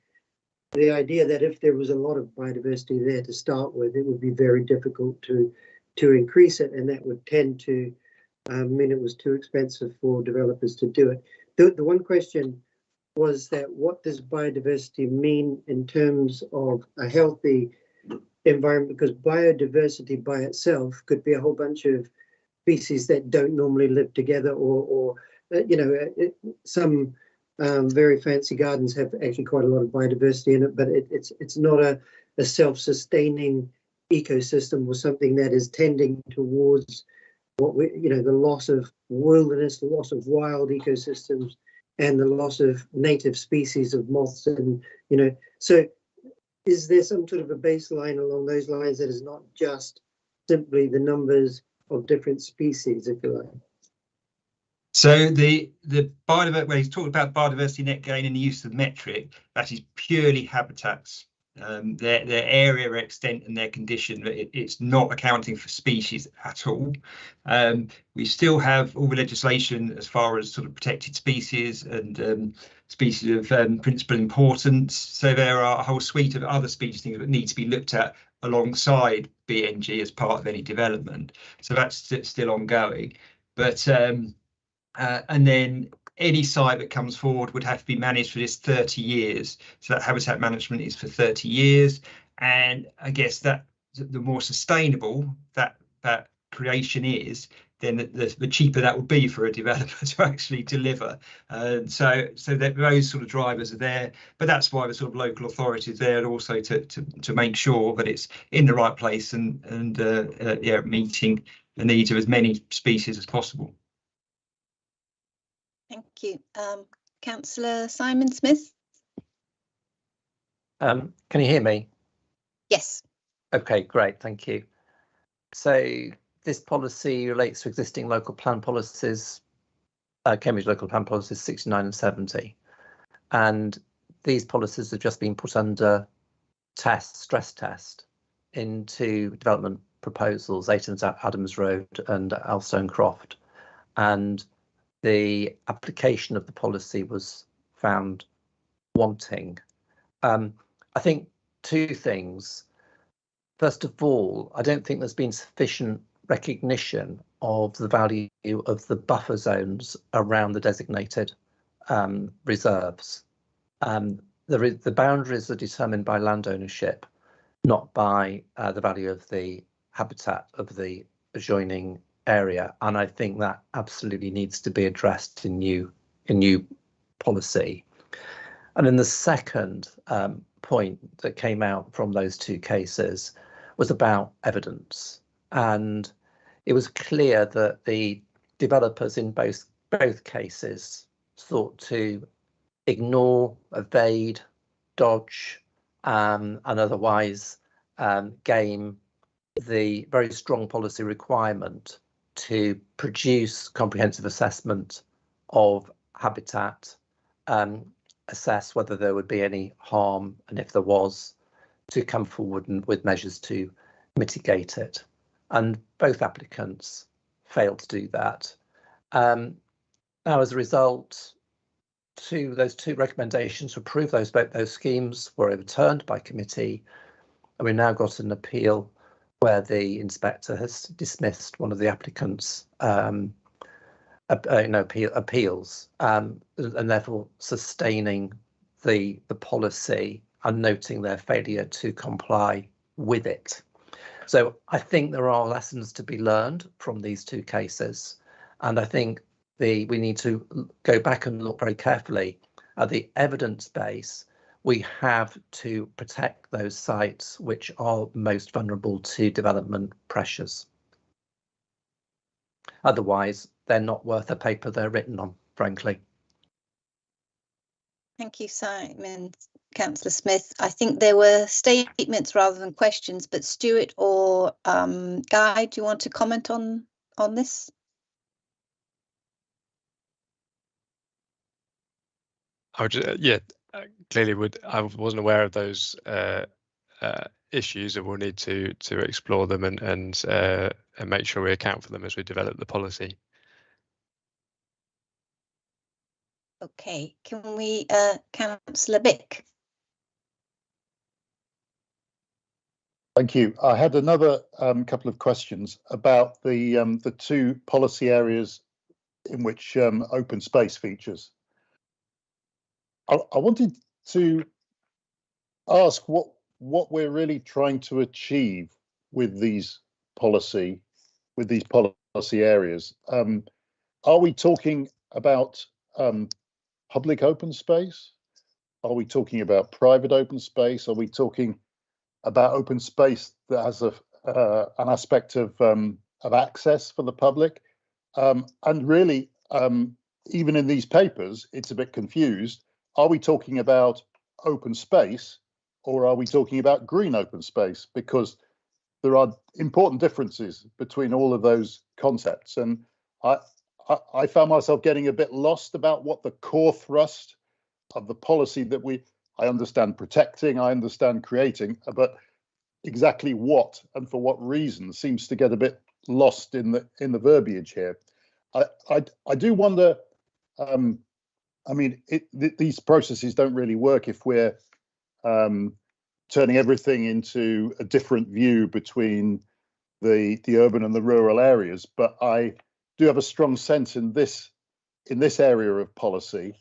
idea that if there was a lot of biodiversity there to start with, it would be very difficult to increase it, and that would tend to mean it was too expensive for developers to do it. The one question was that what does biodiversity mean in terms of a healthy environment? Because biodiversity by itself could be a whole bunch of species that don't normally live together, or you know, some very fancy gardens have actually quite a lot of biodiversity in it, but it's not a self-sustaining ecosystem or something that is tending towards what we, you know, the loss of wilderness, the loss of wild ecosystems, and the loss of native species of moths, and you know, so is there some sort of a baseline along those lines that is not just simply the numbers of different species, if you like? So the biodiversity, when he's talking about biodiversity net gain and the use of the metric, that is purely habitats, their area, extent, and their condition. It's not accounting for species at all. We still have all the legislation as far as sort of protected species and species of principal importance. So there are a whole suite of other species things that need to be looked at alongside BNG as part of any development. So that's still ongoing, but and then any site that comes forward would have to be managed for this 30 years. So that habitat management is for 30 years. And I guess that the more sustainable that creation is, then the cheaper that would be for a developer to actually deliver. So that those sort of drivers are there, but that's why the sort of local authorities there also to make sure that it's in the right place and yeah, meeting the needs of as many species as possible. Thank you. Councillor Simon Smith? Can you hear me? Yes. Okay, great, thank you. So this policy relates to existing local plan policies, Cambridge local plan policies 69 and 70. And these policies have just been put under stress test into development proposals, 8 Adams Road and Elstone Croft. And the application of the policy was found wanting. I think two things. First of all, I don't think there's been sufficient recognition of the value of the buffer zones around the designated reserves. The boundaries are determined by land ownership, not by the value of the habitat of the adjoining area, and I think that absolutely needs to be addressed in new policy. And then the second point that came out from those two cases was about evidence, and it was clear that the developers in both cases sought to ignore, evade, dodge, and otherwise game the very strong policy requirement to produce comprehensive assessment of habitat, assess whether there would be any harm, and if there was, to come forward with measures to mitigate it. And both applicants failed to do that. Now, as a result, those two recommendations to approve both those schemes were overturned by committee, and we've now got an appeal where the inspector has dismissed one of the applicants' appeals, and therefore sustaining the policy and noting their failure to comply with it. So I think there are lessons to be learned from these two cases, and I think we need to go back and look very carefully at the evidence base. We have to protect those sites which are most vulnerable to development pressures. Otherwise, they're not worth the paper they're written on, frankly. Thank you, Simon. Councillor Smith, I think there were statements rather than questions, but Stuart or Guy, do you want to comment on this? I would, yeah, clearly I wasn't aware of those issues, and we'll need to explore them and make sure we account for them as we develop the policy. Okay, can we, Councillor Bick? Thank you. I had another couple of questions about the two policy areas in which open space features. I wanted to ask what we're really trying to achieve with these policy areas. Are we talking about public open space? Are we talking about private open space? Are we talking about open space that has an aspect of access for the public? And really, even in these papers, it's a bit confused. Are we talking about open space, or are we talking about green open space? Because there are important differences between all of those concepts. And I found myself getting a bit lost about what the core thrust of the policy that I understand protecting, I understand creating, but exactly what and for what reason seems to get a bit lost in the verbiage here. I do wonder. I mean, these processes don't really work if we're turning everything into a different view between the urban and the rural areas. But I do have a strong sense in this area of policy.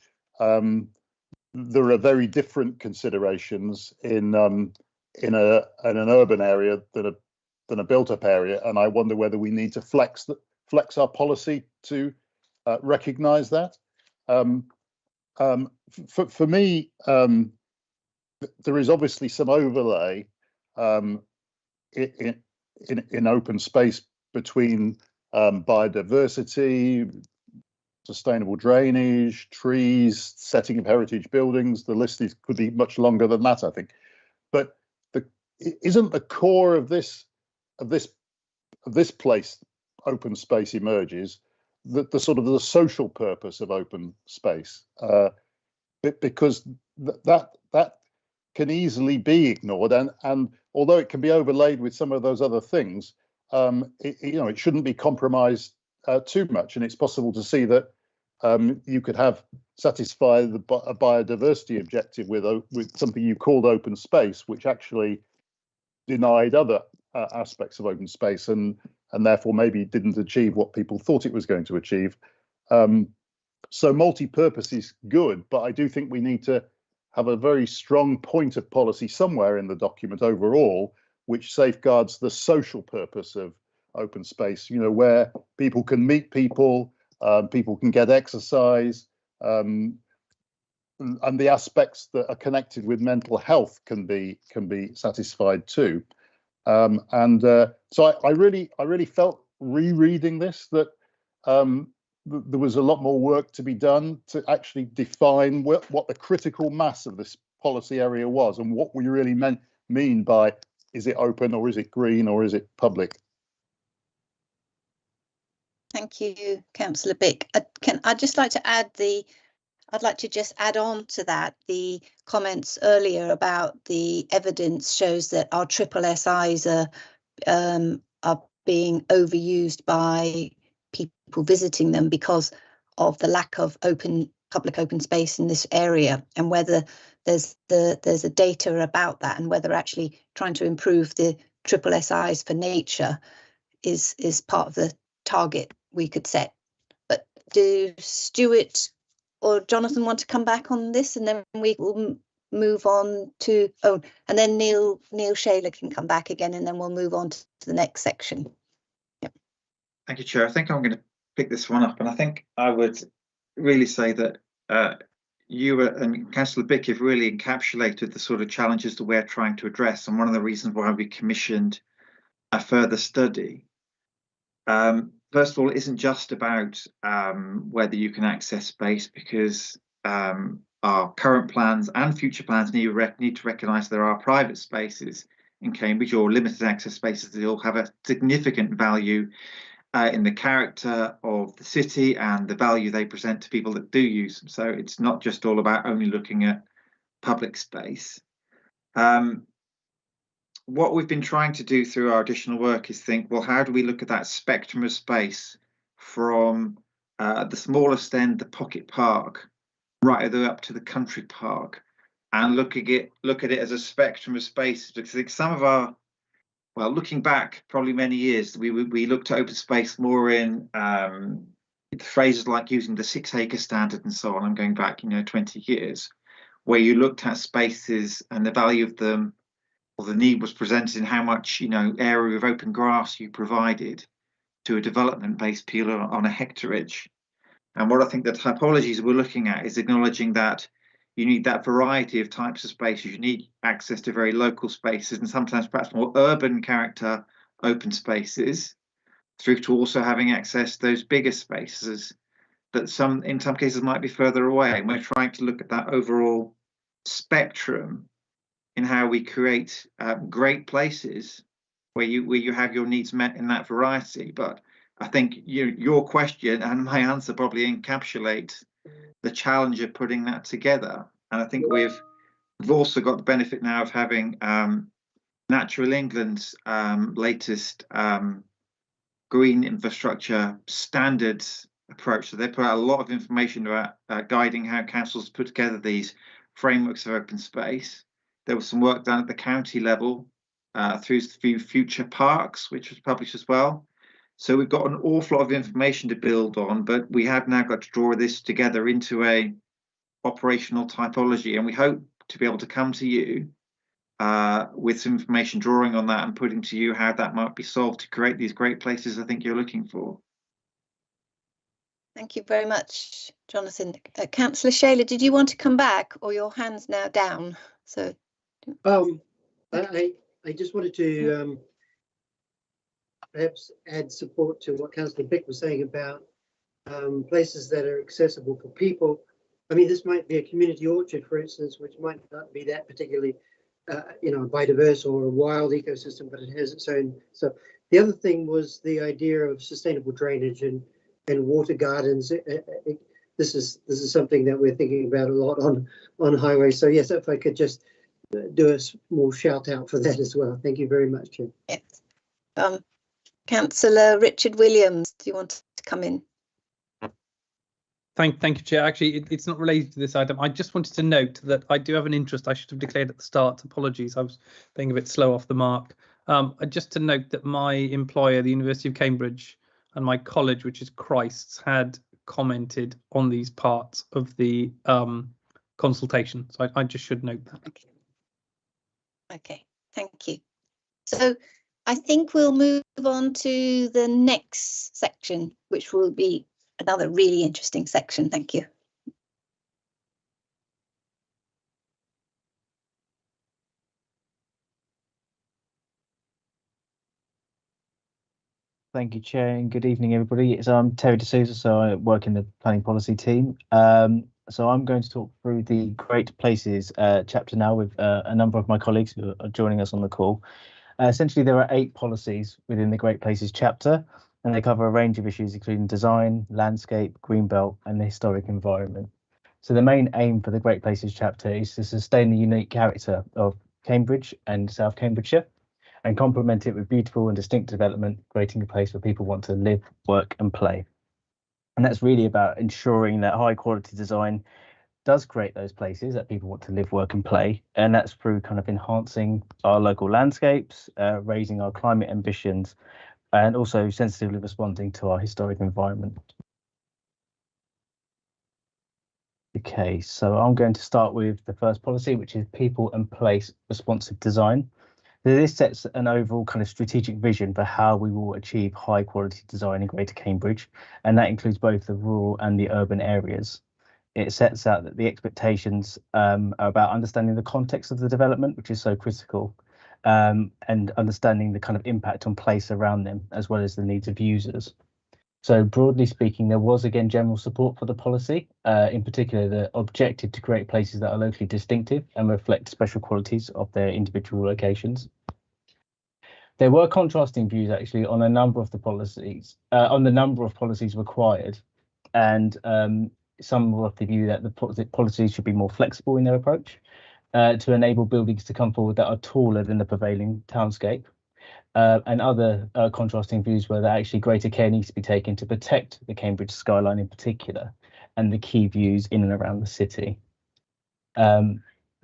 There are very different considerations in an urban area than a built-up area, and I wonder whether we need to flex our policy to recognise that. For me, there is obviously some overlay in open space between biodiversity, sustainable drainage, trees, setting of heritage buildings. The list could be much longer than that, I think. But isn't the core of this place open space emerges the sort of the social purpose of open space, because that can easily be ignored, and although it can be overlaid with some of those other things, it shouldn't be compromised too much. And it's possible to see that you could satisfy a biodiversity objective with something you called open space, which actually denied other aspects of open space, and therefore maybe didn't achieve what people thought it was going to achieve. So multi-purpose is good, but I do think we need to have a very strong point of policy somewhere in the document overall, which safeguards the social purpose of open space, where people can meet people, people can get exercise, and the aspects that are connected with mental health can be satisfied too. So I really felt rereading this that there was a lot more work to be done to actually define what the critical mass of this policy area was, and what we really mean by, is it open or is it green or is it public? Thank you, Councillor Bick. I'd just like to add I'd like to just add on to that the comments earlier about the evidence shows that our triple SIs are being overused by people visiting them because of the lack of public open space in this area, and whether there's a data about that, and whether actually trying to improve the triple SIs for nature is part of the target we could set. But do Stuart or Jonathan want to come back on this, and then we will move on to and then Neil Shaler can come back again, and then we'll move on to the next section. Yep. Thank you, Chair. I think I'm going to pick this one up, and I think I would really say that you and Councillor Bick have really encapsulated the sort of challenges that we're trying to address, and one of the reasons why we commissioned a further study. First of all, it isn't just about whether you can access space, because our current plans and future plans need to recognise there are private spaces in Cambridge, or limited access spaces, that all have a significant value in the character of the city and the value they present to people that do use them. So it's not just all about only looking at public space. what we've been trying to do through our additional work is think, well, how do we look at that spectrum of space from the smallest end, the pocket park, right up to the country park, and look at it as a spectrum of spaces? Because I think some of our, well, looking back probably many years, we looked at open space more in phrases like using the 6-acre standard and so on. I'm going back, 20 years, where you looked at spaces and the value of them, or the need was presented in how much, area of open grass you provided to a development-based appeal on a hectareage. And what I think the typologies we're looking at is acknowledging that you need that variety of types of spaces. You need access to very local spaces and sometimes perhaps more urban character open spaces, through to also having access to those bigger spaces that in some cases might be further away. And we're trying to look at that overall spectrum in how we create great places where you have your needs met in that variety. But I think your question and my answer probably encapsulate the challenge of putting that together. And I think we've also got the benefit now of having Natural England's latest green infrastructure standards approach. So they put out a lot of information about guiding how councils put together these frameworks of open space. There was some work done at the county level through future parks, which was published as well. So we've got an awful lot of information to build on, but we have now got to draw this together into a operational typology, and we hope to be able to come to you with some information drawing on that and putting to you how that might be solved to create these great places I think you're looking for. Thank you very much, Jonathan. Councillor Shayler, did you want to come back, or your hand's now down? So, I just wanted to perhaps add support to what Councillor Bick was saying about places that are accessible for people. I mean, this might be a community orchard, for instance, which might not be that particularly, biodiverse or a wild ecosystem, but it has its own. So the other thing was the idea of sustainable drainage and water gardens. This is something that we're thinking about a lot on highways. So yes, if I could just do a small shout out for that as well. Thank you very much, Chair. Yes. Councillor Richard Williams, do you want to come in? Thank you, Chair. Actually, it's not related to this item. I just wanted to note that I do have an interest. I should have declared at the start. Apologies, I was being a bit slow off the mark. Just to note that my employer, the University of Cambridge, and my college, which is Christ's, had commented on these parts of the consultation. So I just should note that. Okay, thank you. So I think we'll move on to the next section, which will be another really interesting section. Thank you. Thank you, Chair, and good evening, everybody. I'm Terry D'Souza, so I work in the planning policy team. So I'm going to talk through the Great Places chapter now with a number of my colleagues who are joining us on the call. Essentially, there are 8 policies within the Great Places chapter, and they cover a range of issues, including design, landscape, greenbelt, and the historic environment. So the main aim for the Great Places chapter is to sustain the unique character of Cambridge and South Cambridgeshire, and complement it with beautiful and distinct development, creating a place where people want to live, work and play. And that's really about ensuring that high quality design does create those places that people want to live, work and play. And that's through kind of enhancing our local landscapes, raising our climate ambitions, and also sensitively responding to our historic environment. Okay, so I'm going to start with the first policy, which is people and place responsive design. So this sets an overall kind of strategic vision for how we will achieve high quality design in Greater Cambridge, and that includes both the rural and the urban areas. It sets out that the expectations are about understanding the context of the development, which is so critical, and understanding the kind of impact on place around them, as well as the needs of users. So broadly speaking, there was again general support for the policy, in particular the objective to create places that are locally distinctive and reflect special qualities of their individual locations. There were contrasting views actually on a number of the policies, on the number of policies required, and some were of the view that the policies should be more flexible in their approach, to enable buildings to come forward that are taller than the prevailing townscape. And other contrasting views were that actually greater care needs to be taken to protect the Cambridge skyline in particular and the key views in and around the city.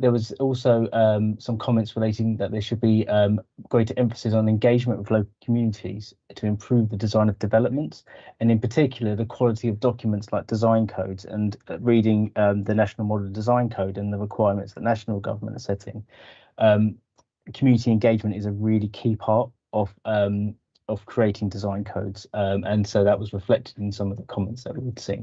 There was also some comments relating that there should be greater emphasis on engagement with local communities to improve the design of developments, and in particular the quality of documents like design codes, and reading the National Model Design Code and the requirements that national government are setting. Community engagement is a really key part of creating design codes, and so that was reflected in some of the comments that we would see.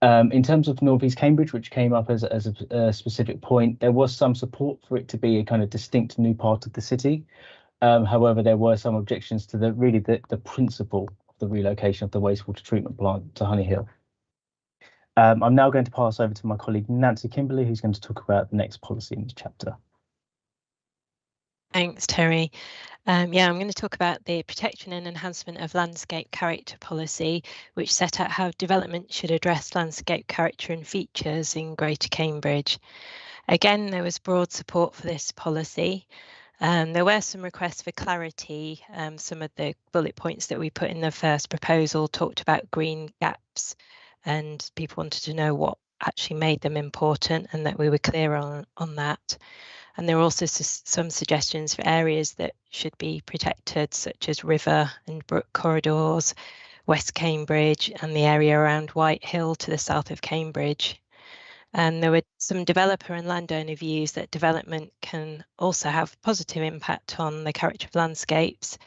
In terms of North East Cambridge, which came up as a specific point, there was some support for it to be a kind of distinct new part of the city. However, there were some objections to the principle of the relocation of the wastewater treatment plant to Honey Hill. I'm now going to pass over to my colleague Nancy Kimberley, who's going to talk about the next policy in this chapter. Thanks, Terry. Yeah, I'm going to talk about the protection and enhancement of landscape character policy, which set out how development should address landscape character and features in Greater Cambridge. Again, there was broad support for this policy. There were some requests for clarity. Some of the bullet points that we put in the first proposal talked about green gaps, and people wanted to know what actually made them important and that we were clear on that. And there are also some suggestions for areas that should be protected, such as river and brook corridors, West Cambridge, and the area around White Hill to the south of Cambridge. And there were some developer and landowner views that development can also have positive impact on the character of landscapes,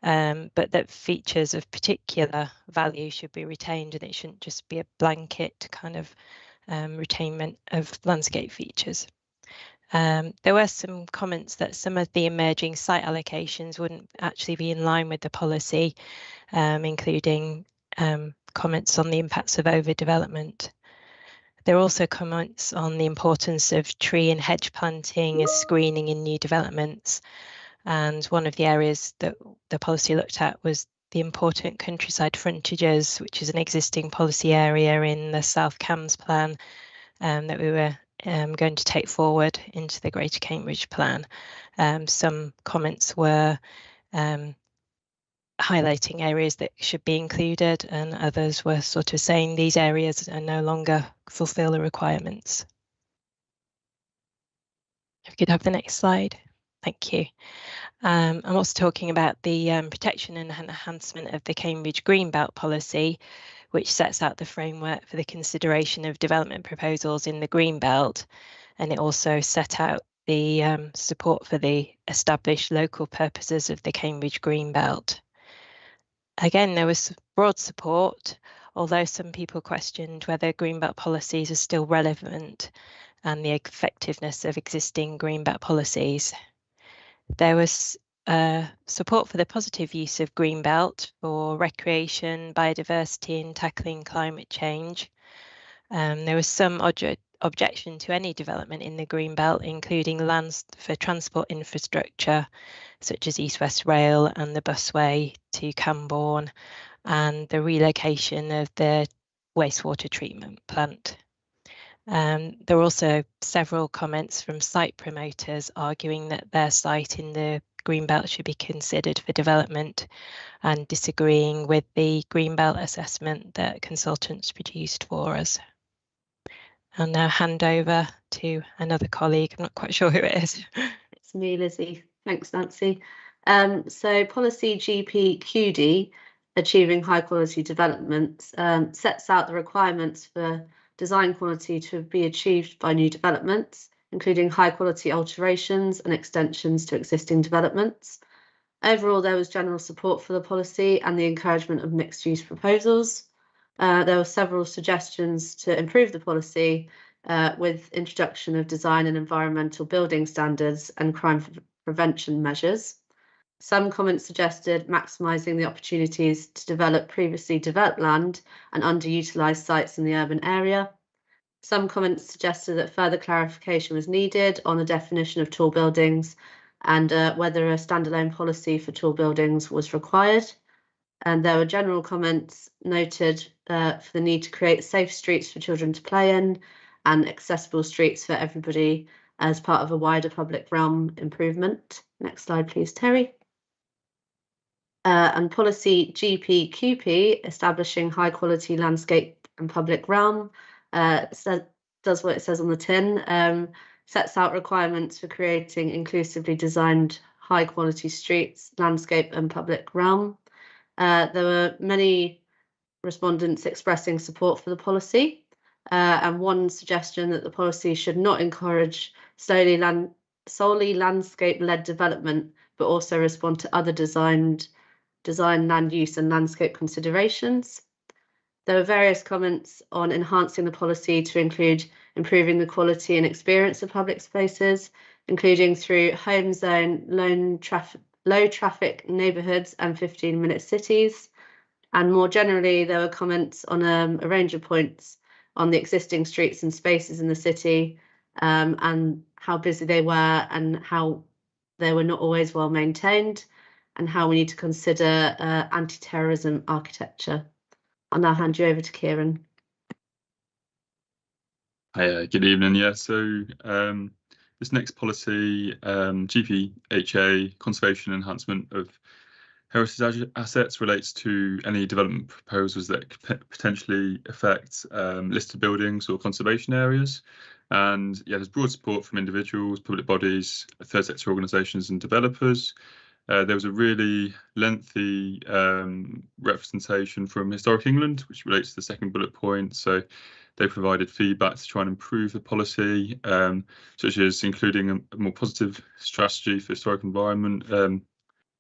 but that features of particular value should be retained, and it shouldn't just be a blanket kind of retainment of landscape features. There were some comments that some of the emerging site allocations wouldn't actually be in line with the policy, including comments on the impacts of overdevelopment. There are also comments on the importance of tree and hedge planting as screening in new developments. And one of the areas that the policy looked at was the important countryside frontages, which is an existing policy area in the South Cambs plan that we were going to take forward into the Greater Cambridge plan. Some comments were highlighting areas that should be included, and others were sort of saying these areas are no longer fulfil the requirements. If we could have the next slide. Thank you. I'm also talking about the protection and enhancement of the Cambridge Greenbelt policy, which sets out the framework for the consideration of development proposals in the Greenbelt, and it also set out the support for the established local purposes of the Cambridge Greenbelt. Again, there was broad support, although some people questioned whether Greenbelt policies are still relevant and the effectiveness of existing Greenbelt policies. There was support for the positive use of Greenbelt for recreation, biodiversity and tackling climate change. There was some objection to any development in the Greenbelt, including lands for transport infrastructure, such as East West Rail and the busway to Cambourne, and the relocation of the wastewater treatment plant. There were also several comments from site promoters arguing that their site in the Greenbelt should be considered for development, and disagreeing with the Greenbelt assessment that consultants produced for us. I'll now hand over to another colleague. I'm not quite sure who it is. It's me, Lizzie. Thanks, Nancy. So policy GPQD, achieving high quality developments, sets out the requirements for design quality to be achieved by new developments, including high quality alterations and extensions to existing developments. Overall, there was general support for the policy and the encouragement of mixed use proposals. There were several suggestions to improve the policy with introduction of design and environmental building standards and crime prevention measures. Some comments suggested maximising the opportunities to develop previously developed land and underutilised sites in the urban area. Some comments suggested that further clarification was needed on the definition of tall buildings and whether a standalone policy for tall buildings was required. And there were general comments noted for the need to create safe streets for children to play in, and accessible streets for everybody as part of a wider public realm improvement. Next slide, please, Terry. And policy GPQP, establishing high quality landscape and public realm, does what it says on the tin, sets out requirements for creating inclusively designed high quality streets, landscape and public realm. There were many respondents expressing support for the policy, and one suggestion that the policy should not encourage solely landscape-led development, but also respond to other design, land use and landscape considerations. There were various comments on enhancing the policy to include improving the quality and experience of public spaces, including through home zone, low traffic neighbourhoods and 15-minute cities. And more generally, there were comments on a range of points on the existing streets and spaces in the city, and how busy they were and how they were not always well maintained, and how we need to consider anti-terrorism architecture. I'll now hand you over to Kieran. Hi, good evening. Yeah, so this next policy, GPHA, conservation enhancement of heritage assets, relates to any development proposals that could potentially affect listed buildings or conservation areas. And yeah, there's broad support from individuals, public bodies, third sector organisations and developers. There was a really lengthy representation from Historic England, which relates to the second bullet point. So they provided feedback to try and improve the policy, such as including a more positive strategy for historic environment in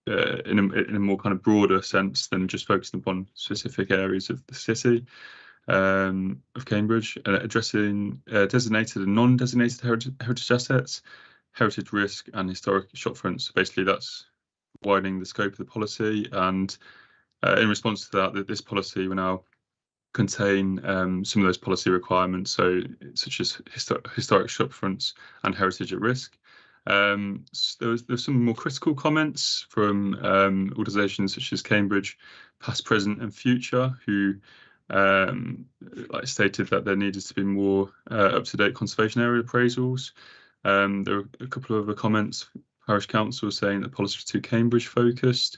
a more kind of broader sense than just focusing upon specific areas of the city of Cambridge, addressing designated and non-designated heritage assets, heritage risk and historic shopfronts. So basically that's widening the scope of the policy, and in response to that, this policy will now contain some of those policy requirements, so such as historic shopfronts and heritage at risk. There was some more critical comments from organisations such as Cambridge Past, Present and Future, who stated that there needed to be more up-to-date conservation area appraisals. There were a couple of other comments. Parish Council saying that policy was too Cambridge focused,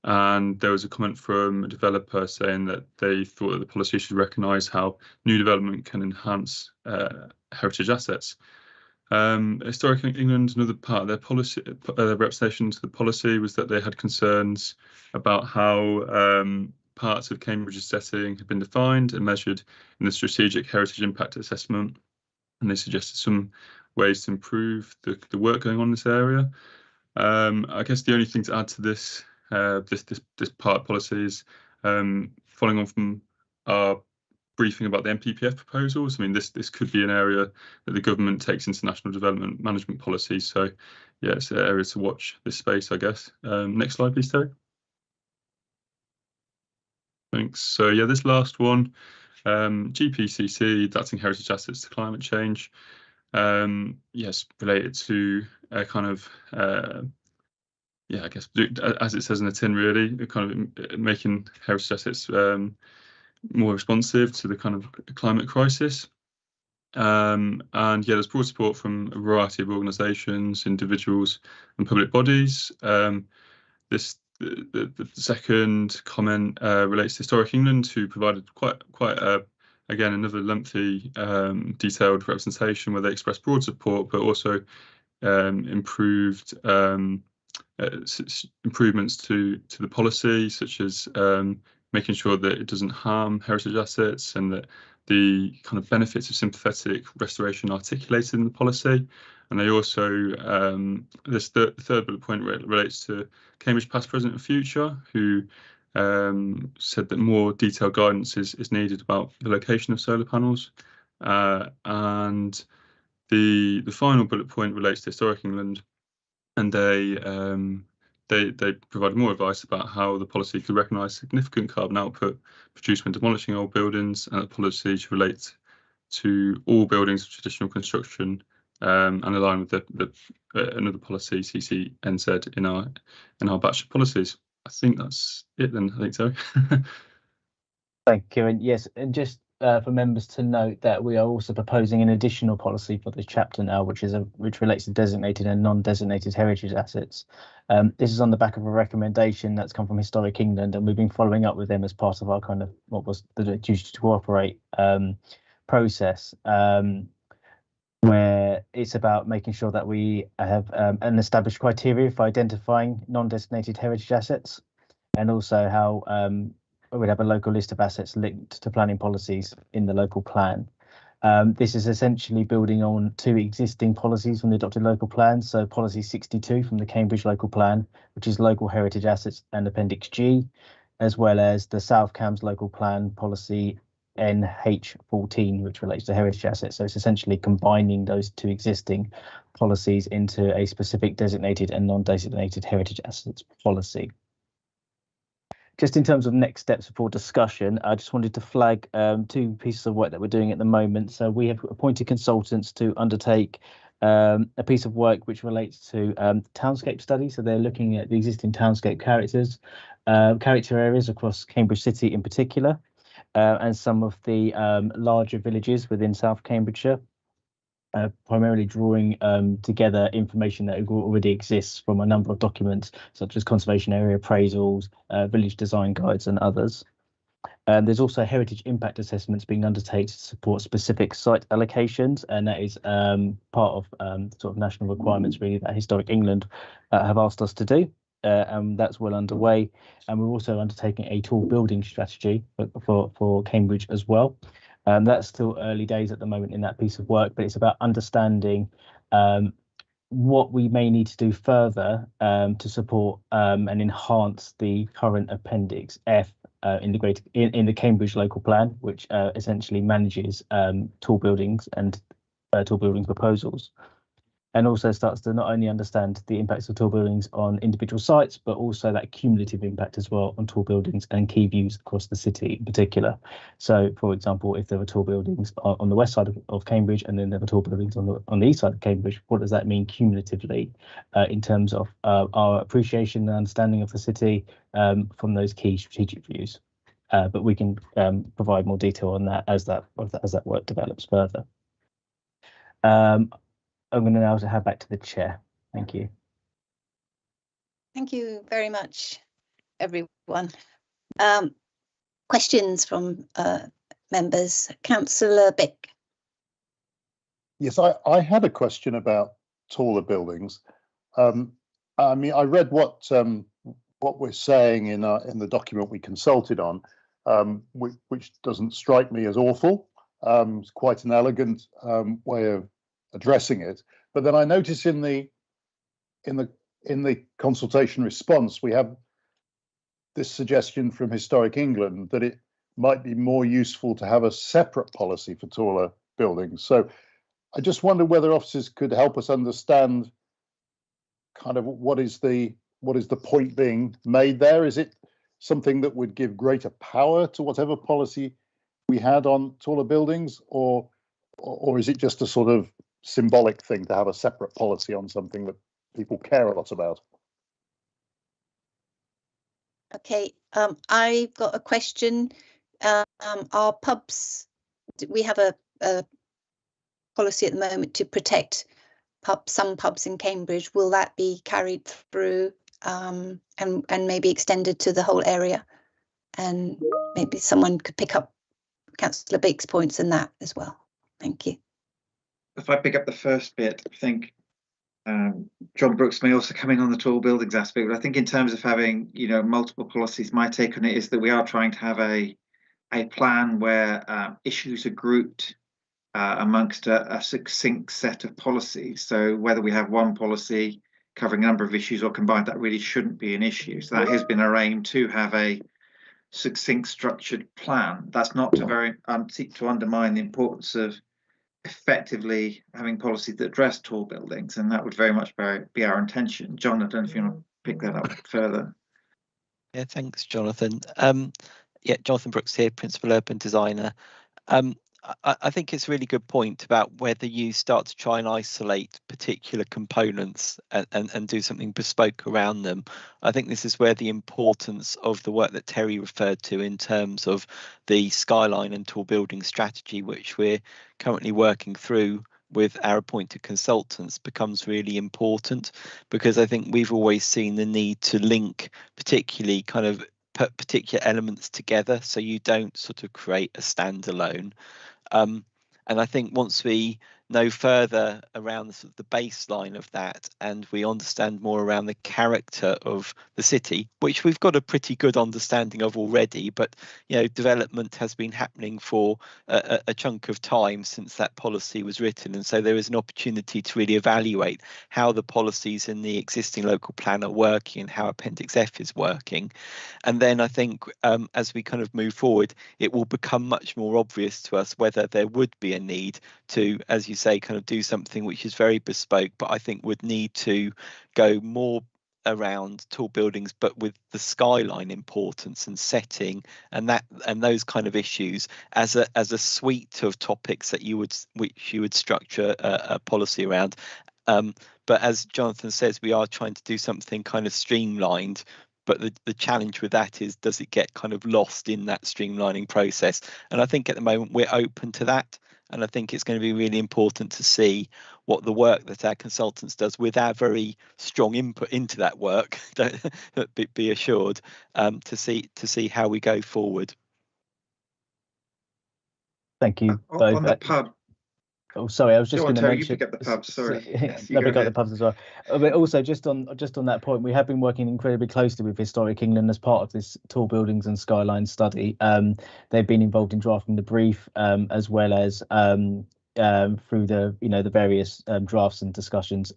and there was a comment from a developer saying that they thought that the policy should recognise how new development can enhance heritage assets. Historic England, another part of their policy, their representation to the policy was that they had concerns about how parts of Cambridge's setting have been defined and measured in the strategic heritage impact assessment, and they suggested some ways to improve the work going on in this area. I guess the only thing to add to this this part of policy is following on from our briefing about the NPPF proposals. I mean, this could be an area that the government takes into national development management policy. So yeah, it's an area to watch this space, I guess. Next slide, please, Terry. Thanks. So yeah, this last one, GPCC, adapting heritage assets to climate change. Yes, related to kind of yeah, I guess as it says in the tin, really, kind of making heritage assets more responsive to the kind of climate crisis. And yeah, there's broad support from a variety of organisations, individuals and public bodies. The second comment relates to Historic England, who provided quite again another lengthy detailed representation where they expressed broad support, but also improvements to the policy, such as making sure that it doesn't harm heritage assets, and that the kind of benefits of sympathetic restoration articulated in the policy. And they also, the third bullet point relates to Cambridge Past, Present and Future, who said that more detailed guidance is needed about the location of solar panels. And the final bullet point relates to Historic England, and they provided more advice about how the policy could recognise significant carbon output produced when demolishing old buildings, and the policy should relate to all buildings of traditional construction, and align with another policy, CCNZ, in our batch of policies. I think that's it then. I think so. Thank you, Kieran. Yes, and just for members to note that we are also proposing an additional policy for this chapter now, which relates to designated and non-designated heritage assets. This is on the back of a recommendation that's come from Historic England, and we've been following up with them as part of our kind of what was the duty to cooperate process, where it's about making sure that we have an established criteria for identifying non-designated heritage assets, and also how we'd have a local list of assets linked to planning policies in the local plan. This is essentially building on 2 existing policies from the adopted local plan. So policy 62 from the Cambridge local plan, which is local heritage assets and Appendix G, as well as the South Cambs local plan policy NH14, which relates to heritage assets. So it's essentially combining those 2 existing policies into a specific designated and non-designated heritage assets policy. Just in terms of next steps for discussion, I just wanted to flag 2 pieces of work that we're doing at the moment. So we have appointed consultants to undertake a piece of work which relates to townscape study. So they're looking at the existing townscape character areas across Cambridge City in particular, and some of the larger villages within South Cambridgeshire. Primarily drawing together information that already exists from a number of documents, such as conservation area appraisals, village design guides and others. There's also heritage impact assessments being undertaken to support specific site allocations, and that is part of sort of national requirements really that Historic England have asked us to do. And that's well underway. And we're also undertaking a tall building strategy for Cambridge as well. That's still early days at the moment in that piece of work, but it's about understanding what we may need to do further to support and enhance the current Appendix F in the Cambridge local plan, which essentially manages tall buildings and tall building proposals, and also starts to not only understand the impacts of tall buildings on individual sites, but also that cumulative impact as well on tall buildings and key views across the city in particular. So, for example, if there were tall buildings on the west side of Cambridge and then there were tall buildings on the east side of Cambridge, what does that mean cumulatively in terms of our appreciation and understanding of the city from those key strategic views? But we can provide more detail on that as that work develops further. I'm going to now hand back to the chair. Thank you. Thank you very much, everyone. Questions from members? Councillor Bick. Yes, I had a question about taller buildings. I mean, I read what we're saying in the document we consulted on, which doesn't strike me as awful. It's quite an elegant way of addressing it, but then I notice in the consultation response we have this suggestion from Historic England that it might be more useful to have a separate policy for taller buildings. So I just wonder whether officers could help us understand kind of what is the point being made there. Is it something that would give greater power to whatever policy we had on taller buildings, or is it just a sort of symbolic thing to have a separate policy on something that people care a lot about? Okay, I've got a question. Our pubs, we have a policy at the moment to protect some pubs in Cambridge. Will that be carried through and maybe extended to the whole area? And maybe someone could pick up Councillor Beek's points in that as well. Thank you. If I pick up the first bit, I think John Brooks may also come in on the tall buildings aspect, but I think in terms of having, multiple policies, my take on it is that we are trying to have a plan where issues are grouped amongst a succinct set of policies. So whether we have one policy covering a number of issues or combined, that really shouldn't be an issue. So that has been our aim, to have a succinct, structured plan. That's not to seek to undermine the importance of effectively having policies that address tall buildings, and that would very much be our intention. John, I don't know if you want to pick that up further. Yeah, thanks, Jonathan. Yeah, Jonathan Brooks here, Principal Urban Designer. I think it's a really good point about whether you start to try and isolate particular components and do something bespoke around them. I think this is where the importance of the work that Terry referred to in terms of the skyline and tall building strategy, which we're currently working through with our appointed consultants, becomes really important, because I think we've always seen the need to link particularly kind of particular elements together, so you don't sort of create a standalone. And I think once we know further around the sort of the baseline of that, and we understand more around the character of the city, which we've got a pretty good understanding of already, but you know, development has been happening for a chunk of time since that policy was written, and so there is an opportunity to really evaluate how the policies in the existing local plan are working and how Appendix F is working. And then I think as we kind of move forward, it will become much more obvious to us whether there would be a need to, as you say, kind of do something which is very bespoke, but I think would need to go more around tall buildings, but with the skyline importance and setting and those kind of issues as a suite of topics that which you would structure a policy around. But as Jonathan says, we are trying to do something kind of streamlined. But the challenge with that is, does it get kind of lost in that streamlining process? And I think at the moment we're open to that. And I think it's going to be really important to see what the work that our consultants does with our very strong input into that work, be assured, to see how we go forward. Thank you On the pub. Oh, sorry, I was just going to mention. You pick up the pubs. Sorry. Yes, let me pick up the pubs as well. But also, just on that point, we have been working incredibly closely with Historic England as part of this tall buildings and skyline study. They've been involved in drafting the brief, as well as through the various drafts and discussions.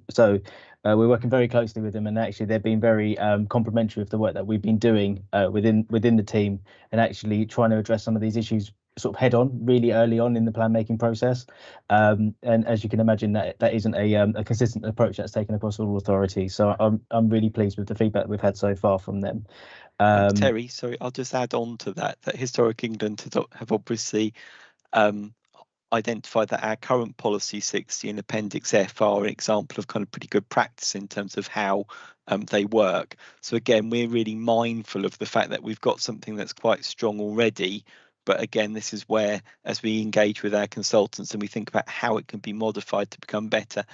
So we're working very closely with them, and actually they've been very complimentary of the work that we've been doing within the team, and actually trying to address some of these issues sort of head on really early on in the plan making process. And as you can imagine, that isn't a consistent approach that's taken across all authorities. So I'm really pleased with the feedback we've had so far from them. Terry, sorry, I'll just add on to that Historic England have obviously identified that our current policy 60 and Appendix F are an example of kind of pretty good practice in terms of how they work. So again, we're really mindful of the fact that we've got something that's quite strong already. But again, this is where, as we engage with our consultants and we think about how it can be modified to become better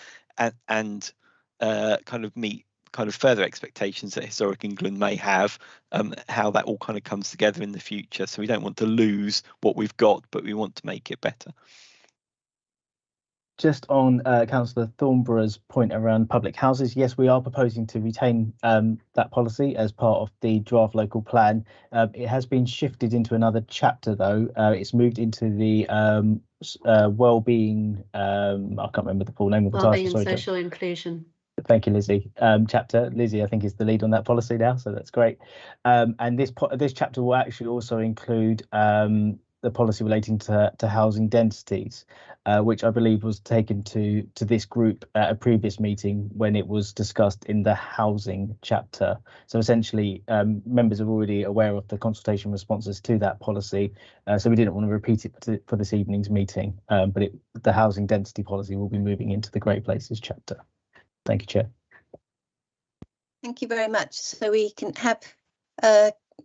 and kind of meet kind of further expectations that Historic England may have, how that all kind of comes together in the future. So we don't want to lose what we've got, but we want to make it better. Just on Councillor Thornborough's point around public houses, yes, we are proposing to retain that policy as part of the draft local plan. It has been shifted into another chapter, though. It's moved into the well-being, I can't remember the full name of the title. Wellbeing and social inclusion. Thank you, Lizzie. Chapter. Lizzie, I think, is the lead on that policy now, so that's great. And this chapter will actually also include the policy relating to housing densities, which I believe was taken to this group at a previous meeting when it was discussed in the housing chapter. So essentially, members are already aware of the consultation responses to that policy, so we didn't want to repeat it for this evening's meeting, but the housing density policy will be moving into the Great Places chapter. Thank you, Chair. Thank you very much. So we can have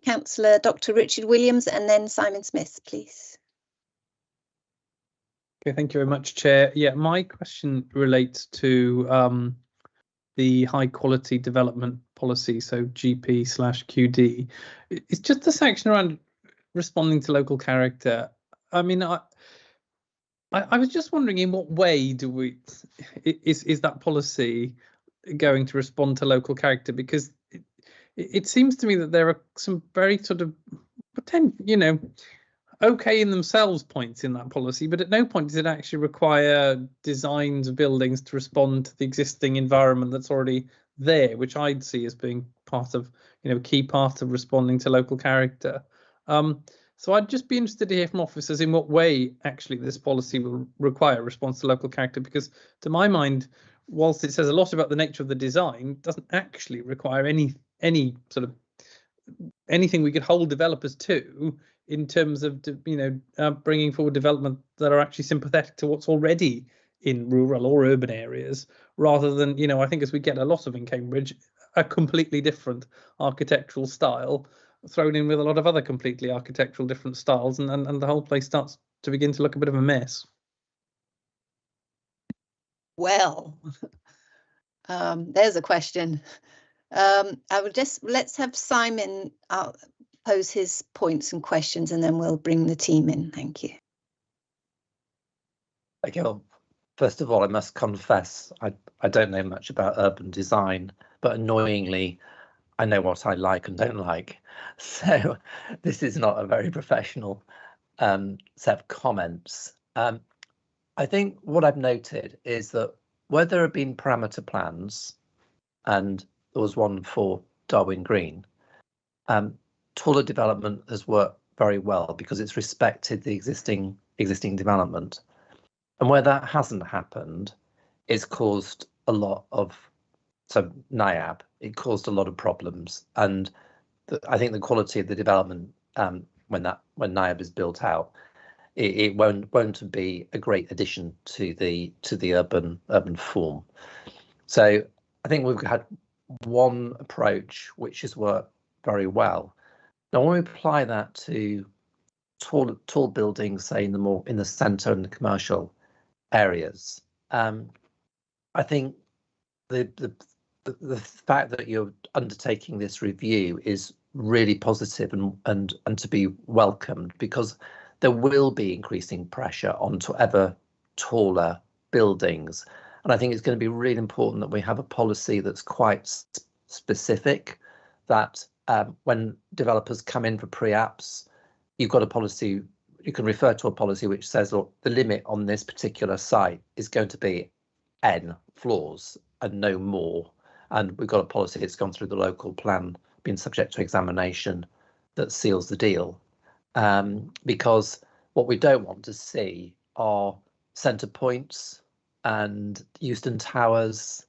Councillor Dr. Richard Williams and then Simon Smith, please. Okay, thank you very much, Chair. Yeah, my question relates to the high quality development policy, so GP/QD. It's just the section around responding to local character. I mean, I was just wondering, in what way is that policy going to respond to local character? Because it seems to me that there are some very sort of okay in themselves points in that policy, but at no point does it actually require designs of buildings to respond to the existing environment that's already there, which I'd see as being part of, key part of responding to local character. So I'd just be interested to hear from officers in what way actually this policy will require a response to local character, because to my mind, whilst it says a lot about the nature of the design, it doesn't actually require any sort of anything we could hold developers to in terms of bringing forward development that are actually sympathetic to what's already in rural or urban areas, rather than, I think as we get a lot of in Cambridge, a completely different architectural style thrown in with a lot of other completely architectural different styles, and the whole place starts to begin to look a bit of a mess. Well, there's a question. Let's have Simon pose his points and questions, and then we'll bring the team in. Thank you. Okay, well, first of all, I must confess, I don't know much about urban design, but annoyingly, I know what I like and don't like. So this is not a very professional set of comments. I think what I've noted is that where there have been parameter plans, and there was one for Darwin Green, taller development has worked very well because it's respected the existing development. And where that hasn't happened, it's caused a lot of, so NIAB, it caused a lot of problems. And I think the quality of the development when NIAB is built out, it won't be a great addition to the urban form. So I think we've had one approach which has worked very well. Now, when we apply that to tall buildings, say in the centre and the commercial areas, I think the fact that you're undertaking this review is really positive and to be welcomed, because there will be increasing pressure onto ever taller buildings. And I think it's going to be really important that we have a policy that's quite specific, that when developers come in for pre-apps, you've got a policy, you can refer to a policy which says, look, the limit on this particular site is going to be N floors and no more. And we've got a policy that's gone through the local plan, being subject to examination, that seals the deal. Because what we don't want to see are centre points and Euston Towers,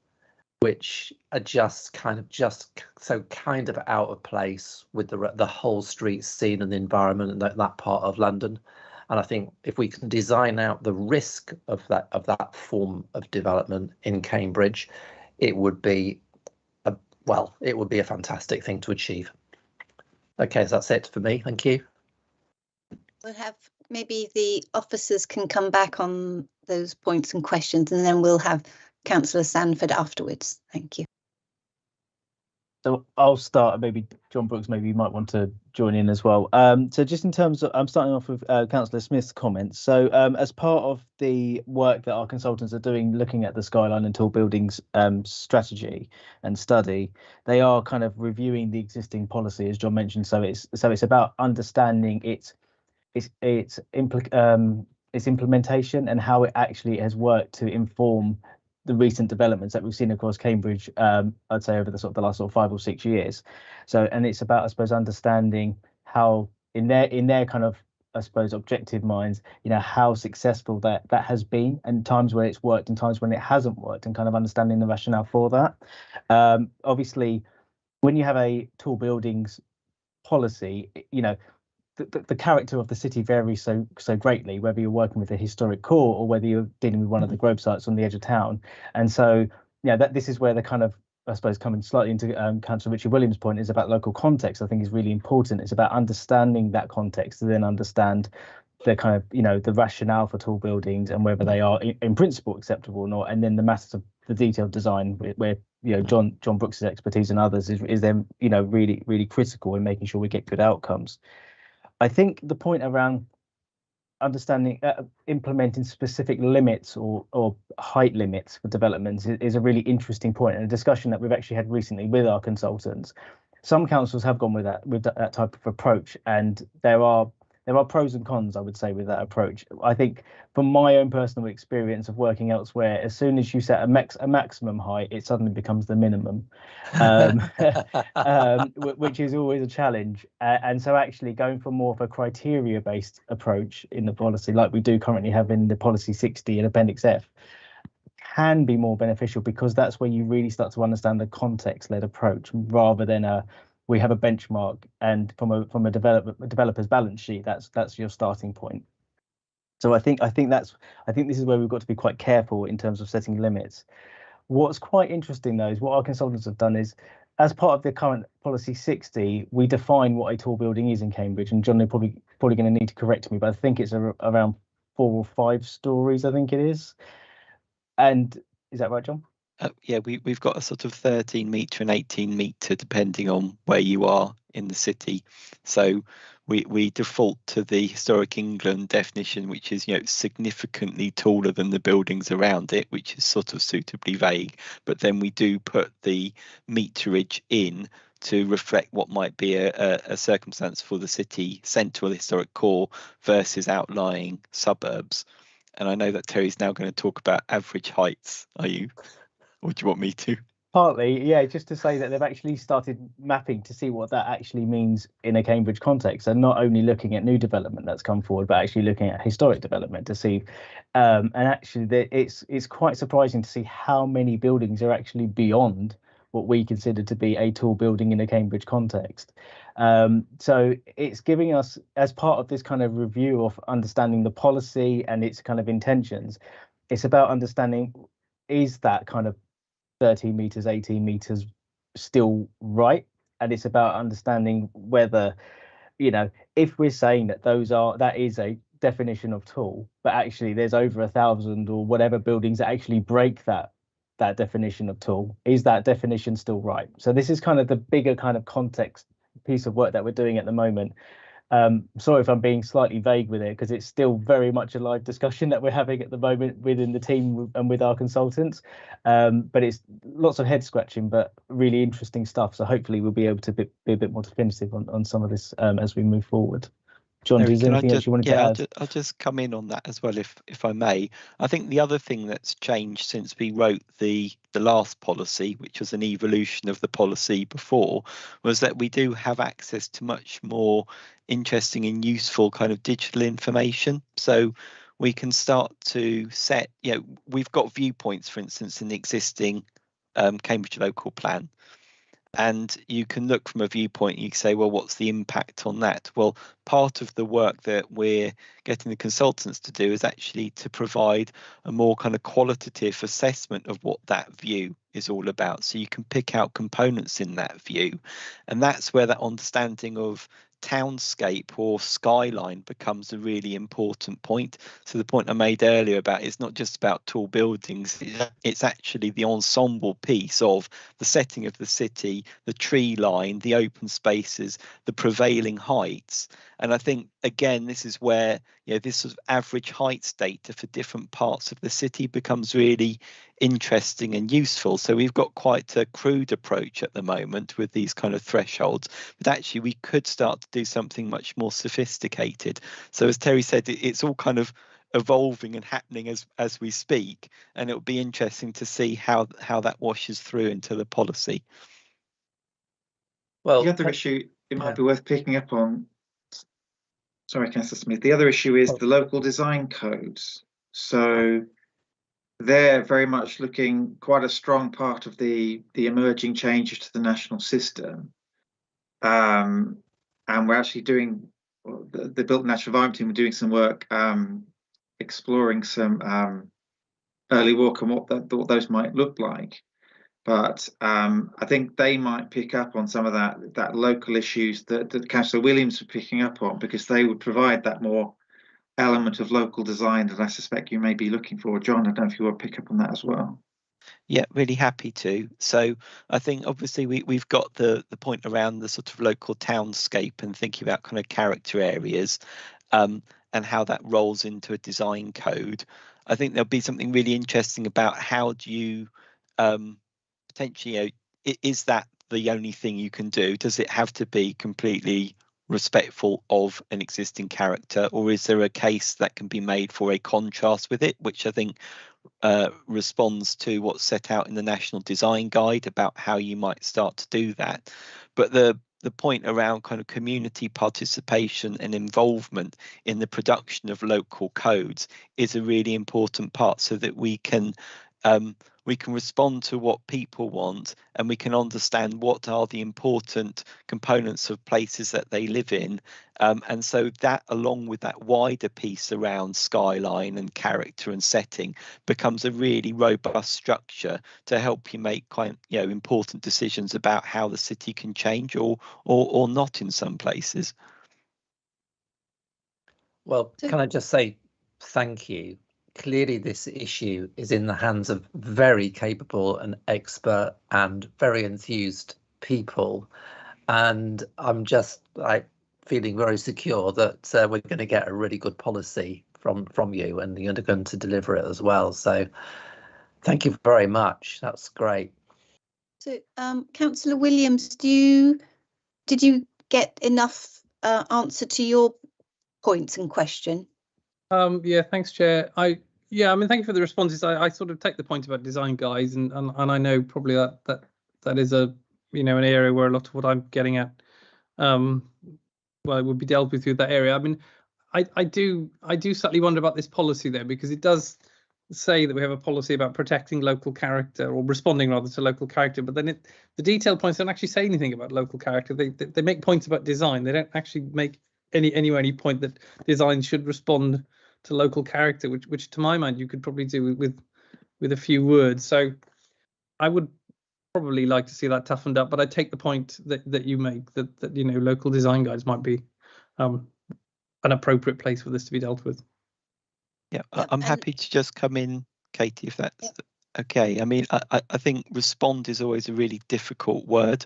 which are just kind of out of place with the whole street scene and the environment and that part of London. And I think if we can design out the risk of that form of development in Cambridge, it would be a fantastic thing to achieve. Okay, so that's it for me. Thank you. We'll have maybe the officers can come back on those points and questions, and then we'll have Councillor Sanford afterwards. Thank you. So I'll start, maybe John Brooks, maybe you might want to join in as well. So just in terms of, I'm starting off with Councillor Smith's comments. So as part of the work that our consultants are doing, looking at the skyline and tall buildings strategy and study, they are kind of reviewing the existing policy, as John mentioned. So it's about understanding its implementation and how it actually has worked to inform the recent developments that we've seen across Cambridge, I'd say over the last 5 or 6 years. So, and it's about, I suppose, understanding how in their kind of, I suppose, objective minds, how successful that has been, and times where it's worked and times when it hasn't worked, and kind of understanding the rationale for that. Obviously, when you have a tall buildings policy, the character of the city varies so greatly, whether you're working with a historic core or whether you're dealing with one of the grove sites on the edge of town. And so, this is where the kind of, I suppose, coming slightly into Councillor Richard Williams' point, is about local context. I think is really important. It's about understanding that context to then understand the kind of, the rationale for tall buildings and whether they are in principle acceptable or not. And then the matters of the detailed design, where John Brooks' expertise and others is then really, really critical in making sure we get good outcomes. I think the point around understanding, implementing specific limits or height limits for developments is a really interesting point, and a discussion that we've actually had recently with our consultants. Some councils have gone with that type of approach, and there are pros and cons, I would say, with that approach. I think from my own personal experience of working elsewhere, as soon as you set a maximum height, it suddenly becomes the minimum, which is always a challenge. And so actually going for more of a criteria-based approach in the policy, like we do currently have in the Policy 60 and Appendix F, can be more beneficial, because that's where you really start to understand the context-led approach, rather than we have a benchmark, and from a developer's balance sheet, that's your starting point. So I think this is where we've got to be quite careful in terms of setting limits. What's quite interesting though is what our consultants have done is, as part of the current policy 60, we define what a tall building is in Cambridge, and John, you're probably going to need to correct me, but I think it's around 4 or 5 stories, I think it is. And is that right, John? Yeah, we've got a sort of 13 metre and 18 metre depending on where you are in the city. So we default to the historic England definition, which is, significantly taller than the buildings around it, which is sort of suitably vague. But then we do put the meterage in to reflect what might be a circumstance for the city centre or the historic core versus outlying suburbs. And I know that Terry's now going to talk about average heights. Are you? Or do you want me to? Partly, yeah, just to say that they've actually started mapping to see what that actually means in a Cambridge context, and not only looking at new development that's come forward, but actually looking at historic development to see. And actually, it's quite surprising to see how many buildings are actually beyond what we consider to be a tall building in a Cambridge context. So it's giving us, as part of this kind of review of understanding the policy and its kind of intentions, it's about understanding, is that kind of 13 meters, 18 meters still right? And it's about understanding whether, if we're saying that that is a definition of tall, but actually there's over 1,000 or whatever buildings that actually break that definition of tall, is that definition still right? So this is kind of the bigger kind of context piece of work that we're doing at the moment. Sorry if I'm being slightly vague with it, because it's still very much a live discussion that we're having at the moment within the team and with our consultants. But it's lots of head scratching, but really interesting stuff. So hopefully we'll be able to be a bit more definitive on some of this as we move forward. John, is there anything else you wanted to add? I'll just come in on that as well, if I may. I think the other thing that's changed since we wrote the last policy, which was an evolution of the policy before, was that we do have access to much more interesting and useful kind of digital information. So we can start to set, we've got viewpoints, for instance, in the existing Cambridge local plan. And you can look from a viewpoint and you can say, well, what's the impact on that? Well, part of the work that we're getting the consultants to do is actually to provide a more kind of qualitative assessment of what that view is all about. So you can pick out components in that view. And that's where that understanding of townscape or skyline becomes a really important point. So the point I made earlier about it's not just about tall buildings, it's actually the ensemble piece of the setting of the city, the tree line, the open spaces, the prevailing heights. And I think, again, this is where this sort of average heights data for different parts of the city becomes really interesting and useful. So we've got quite a crude approach at the moment with these kind of thresholds, but actually we could start to do something much more sophisticated. So as Terry said, it's all kind of evolving and happening as we speak, and it'll be interesting to see how that washes through into the policy. Well, the other issue it might be worth picking up on, sorry, Councillor Smith, the other issue is the local design codes. So they're very much looking quite a strong part of the emerging changes to the national system. And we're actually doing, the Built Natural Environment team are doing some work exploring some early work on what those might look like. But I think they might pick up on some of that local issues that Councillor Williams was picking up on, because they would provide that more element of local design that I suspect you may be looking for. John, I don't know if you want to pick up on that as well. Yeah, really happy to. So I think obviously we've got the point around the sort of local townscape and thinking about kind of character areas and how that rolls into a design code. I think there'll be something really interesting about how do you potentially, is that the only thing you can do? Does it have to be completely respectful of an existing character, or is there a case that can be made for a contrast with it, which I think responds to what's set out in the National Design Guide about how you might start to do that. But the point around kind of community participation and involvement in the production of local codes is a really important part, so that we can we can respond to what people want, and we can understand what are the important components of places that they live in. And so that, along with that wider piece around skyline and character and setting, becomes a really robust structure to help you make important decisions about how the city can change or not in some places. Well, can I just say thank you? Clearly, this issue is in the hands of very capable and expert and very enthused people. And I'm just feeling very secure that we're going to get a really good policy from you, and you're going to deliver it as well. So thank you very much. That's great. So, Councillor Williams, did you get enough answer to your points and question? Yeah, thanks, Chair. I mean, thank you for the responses. I sort of take the point about design guides, and I know probably that is an area where a lot of what I'm getting at it would be dealt with through that area. I mean, I do slightly wonder about this policy there, because it does say that we have a policy about protecting local character, or responding rather to local character, but then the detailed points don't actually say anything about local character. They make points about design. They don't actually make any point that design should respond to local character, which to my mind you could probably do with a few words. So I would probably like to see that toughened up, but I take the point that you make, that local design guides might be an appropriate place for this to be dealt with. Yeah, I'm happy to just come in, Katie, if that's okay. I mean, I think respond is always a really difficult word,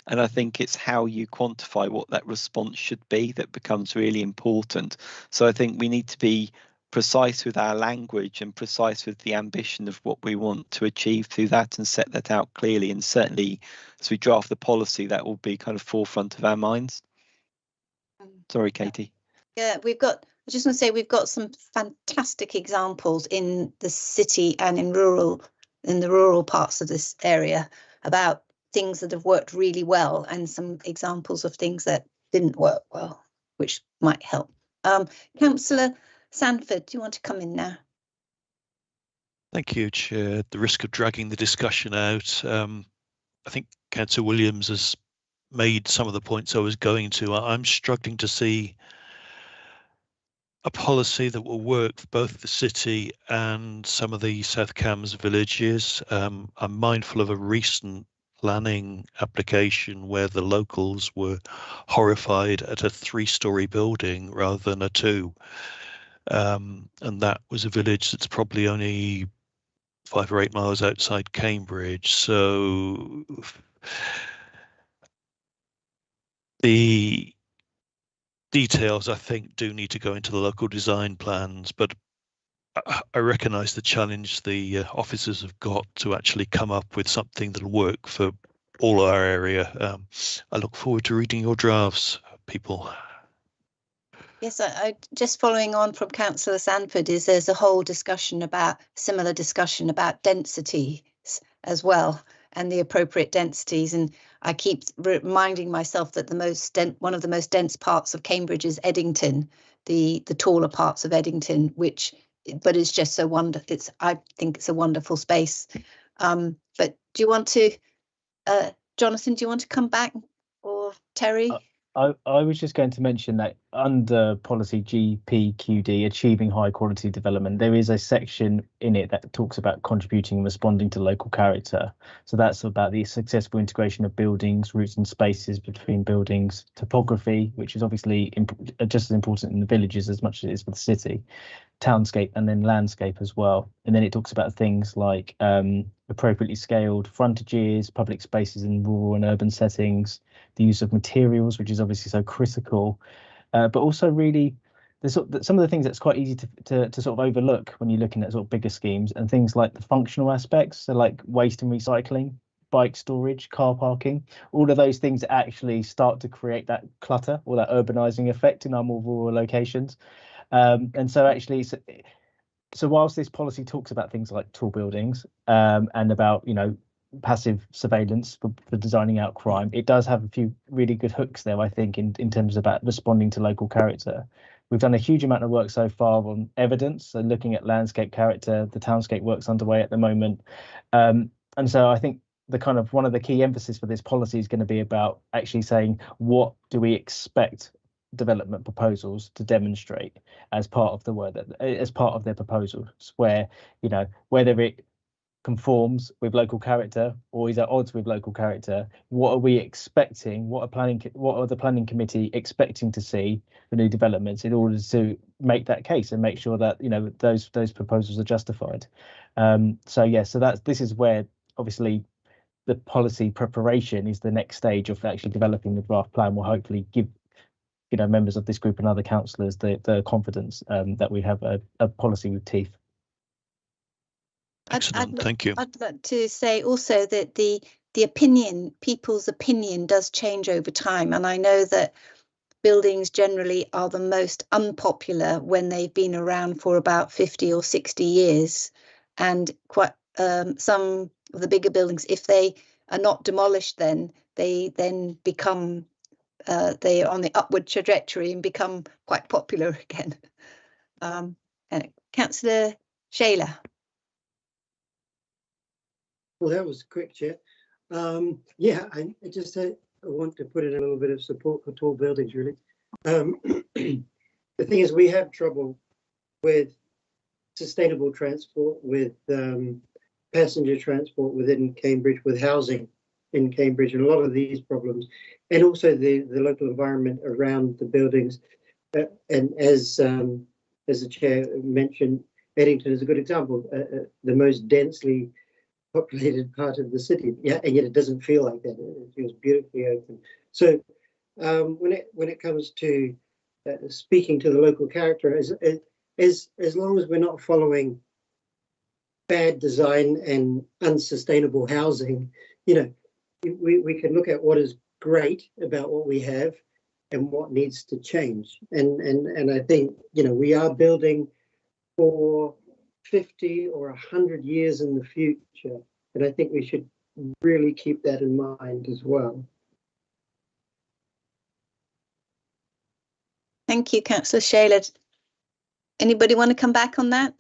and I think it's how you quantify what that response should be that becomes really important. So I think we need to be precise with our language and precise with the ambition of what we want to achieve through that, and set that out clearly. And certainly as we draft the policy, that will be kind of forefront of our minds. Sorry, Katie. Yeah, I just want to say we've got some fantastic examples in the city and in the rural parts of this area about things that have worked really well, and some examples of things that didn't work well, which might help. Councillor Sanford, do you want to come in now? Thank you, Chair. At the risk of dragging the discussion out, I think Councillor Williams has made some of the points I was going to. I'm struggling to see a policy that will work for both the city and some of the South Cambs villages. I'm mindful of a recent planning application where the locals were horrified at a 3-storey building rather than a 2. And that was a village that's probably only 5 or 8 miles outside Cambridge. So the details, I think, do need to go into the local design plans, but I recognise the challenge the officers have got to actually come up with something that'll work for all our area. I look forward to reading your drafts, people. Yes, I just following on from Councillor Sanford, there's a whole similar discussion about densities as well, and the appropriate densities. And I keep reminding myself that one of the most dense parts of Cambridge is Eddington, the taller parts of Eddington, but it's just so wonderful. I think it's a wonderful space. But do you want to, Jonathan, do you want to come back, or Terry? I was just going to mention that under policy GPQD, achieving high quality development, there is a section in it that talks about contributing and responding to local character. So that's about the successful integration of buildings, routes and spaces between buildings, topography, which is obviously just as important in the villages as much as it is for the city, townscape, and then landscape as well. And then it talks about things like appropriately scaled frontages, public spaces in rural and urban settings, the use of materials, which is obviously so critical, but also really some of the things that's quite easy to sort of overlook when you're looking at sort of bigger schemes, and things like the functional aspects, so like waste and recycling, bike storage, car parking, all of those things that actually start to create that clutter or that urbanizing effect in our more rural locations. And so actually, so whilst this policy talks about things like tall buildings and about, passive surveillance for designing out crime, it does have a few really good hooks there, I think, in terms of about responding to local character. we've done a huge amount of work so far on evidence, so looking at landscape character. The townscape work's underway at the moment, and so I think the kind of one of the key emphasis for this policy is going to be about actually saying, what do we expect development proposals to demonstrate as part of the work, that as part of their proposals, where, you know, whether it conforms with local character or is at odds with local character, what are we expecting, what are the planning committee expecting to see for new developments in order to make that case and make sure that, you know, those proposals are justified. So yeah, so this is where obviously the policy preparation is the next stage of actually developing the draft plan. Will hopefully give, you know, members of this group and other councillors the confidence that we have a policy with teeth. Excellent, thank you. I'd like to say also that the opinion, people's opinion does change over time, and I know that buildings generally are the most unpopular when they've been around for about 50 or 60 years, and quite some of the bigger buildings, if they are not demolished, then they then become they are on the upward trajectory and become quite popular again. Councillor Shayla. Well, that was quick, Chair. Yeah, I just I want to put in a little bit of support for tall buildings, really. The thing is, we have trouble with sustainable transport, with passenger transport within Cambridge, with housing in Cambridge, and a lot of these problems, and also the local environment around the buildings. And as the Chair mentioned, Eddington is a good example, the most densely populated part of the city, yeah, and yet it doesn't feel like that. It feels beautifully open. So when it comes to speaking to the local character, as long as we're not following bad design and unsustainable housing, you know, we can look at what is great about what we have and what needs to change. And I think, you know, we are building for 50 or 100 years in the future, and I think we should really keep that in mind as well. Thank you, Councillor Shayla. Anybody want to come back on that?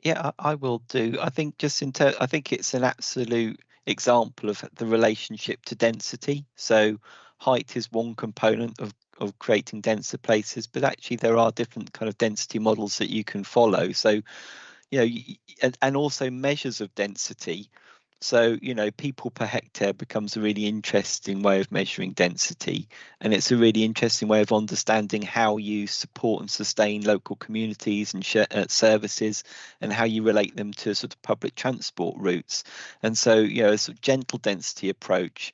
Yeah, I will do. I think just I think it's an absolute example of the relationship to density. So height is one component of creating denser places, but actually there are different kind of density models that you can follow. So, you know, and also measures of density. So, you know, people per hectare becomes a really interesting way of measuring density. And it's a really interesting way of understanding how you support and sustain local communities and services, and how you relate them to sort of public transport routes. And so, you know, a sort of gentle density approach,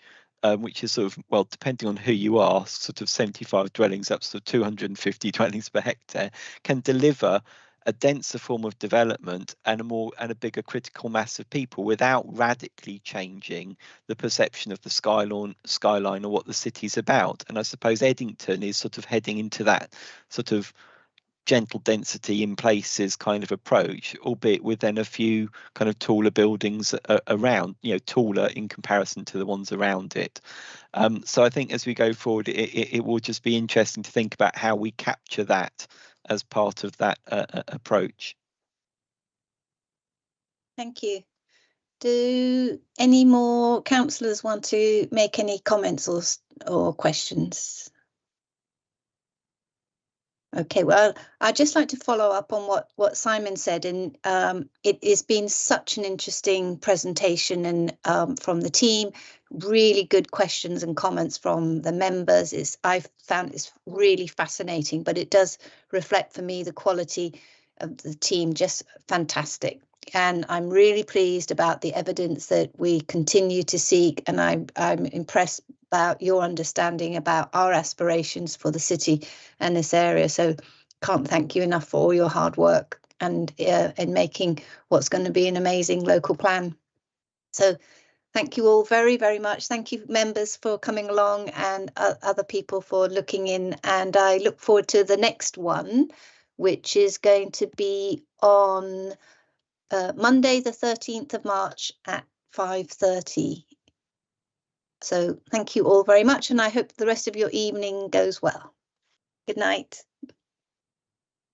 which is sort of, well, depending on who you are, sort of 75 dwellings up to 250 dwellings per hectare, can deliver a denser form of development and a bigger critical mass of people without radically changing the perception of the skyline or what the city's about. And I suppose Eddington is sort of heading into that sort of gentle density in places kind of approach, albeit with then a few kind of taller buildings around, you know, taller in comparison to the ones around it. So I think as we go forward, it will just be interesting to think about how we capture that as part of that approach. Thank you. Do any more councillors want to make any comments or questions? Okay, well, I'd just like to follow up on what Simon said, and it has been such an interesting presentation, and from the team, really good questions and comments from the members. I've found it's really fascinating, but it does reflect for me the quality of the team, just fantastic. And I'm really pleased about the evidence that we continue to seek, and I'm impressed about your understanding about our aspirations for the city and this area. So can't thank you enough for all your hard work and in making what's going to be an amazing local plan. So thank you all very, very much. Thank you, members, for coming along, and other people for looking in. And I look forward to the next one, which is going to be on Monday, the 13th of March at 5:30. So thank you all very much, and I hope the rest of your evening goes well. Good night.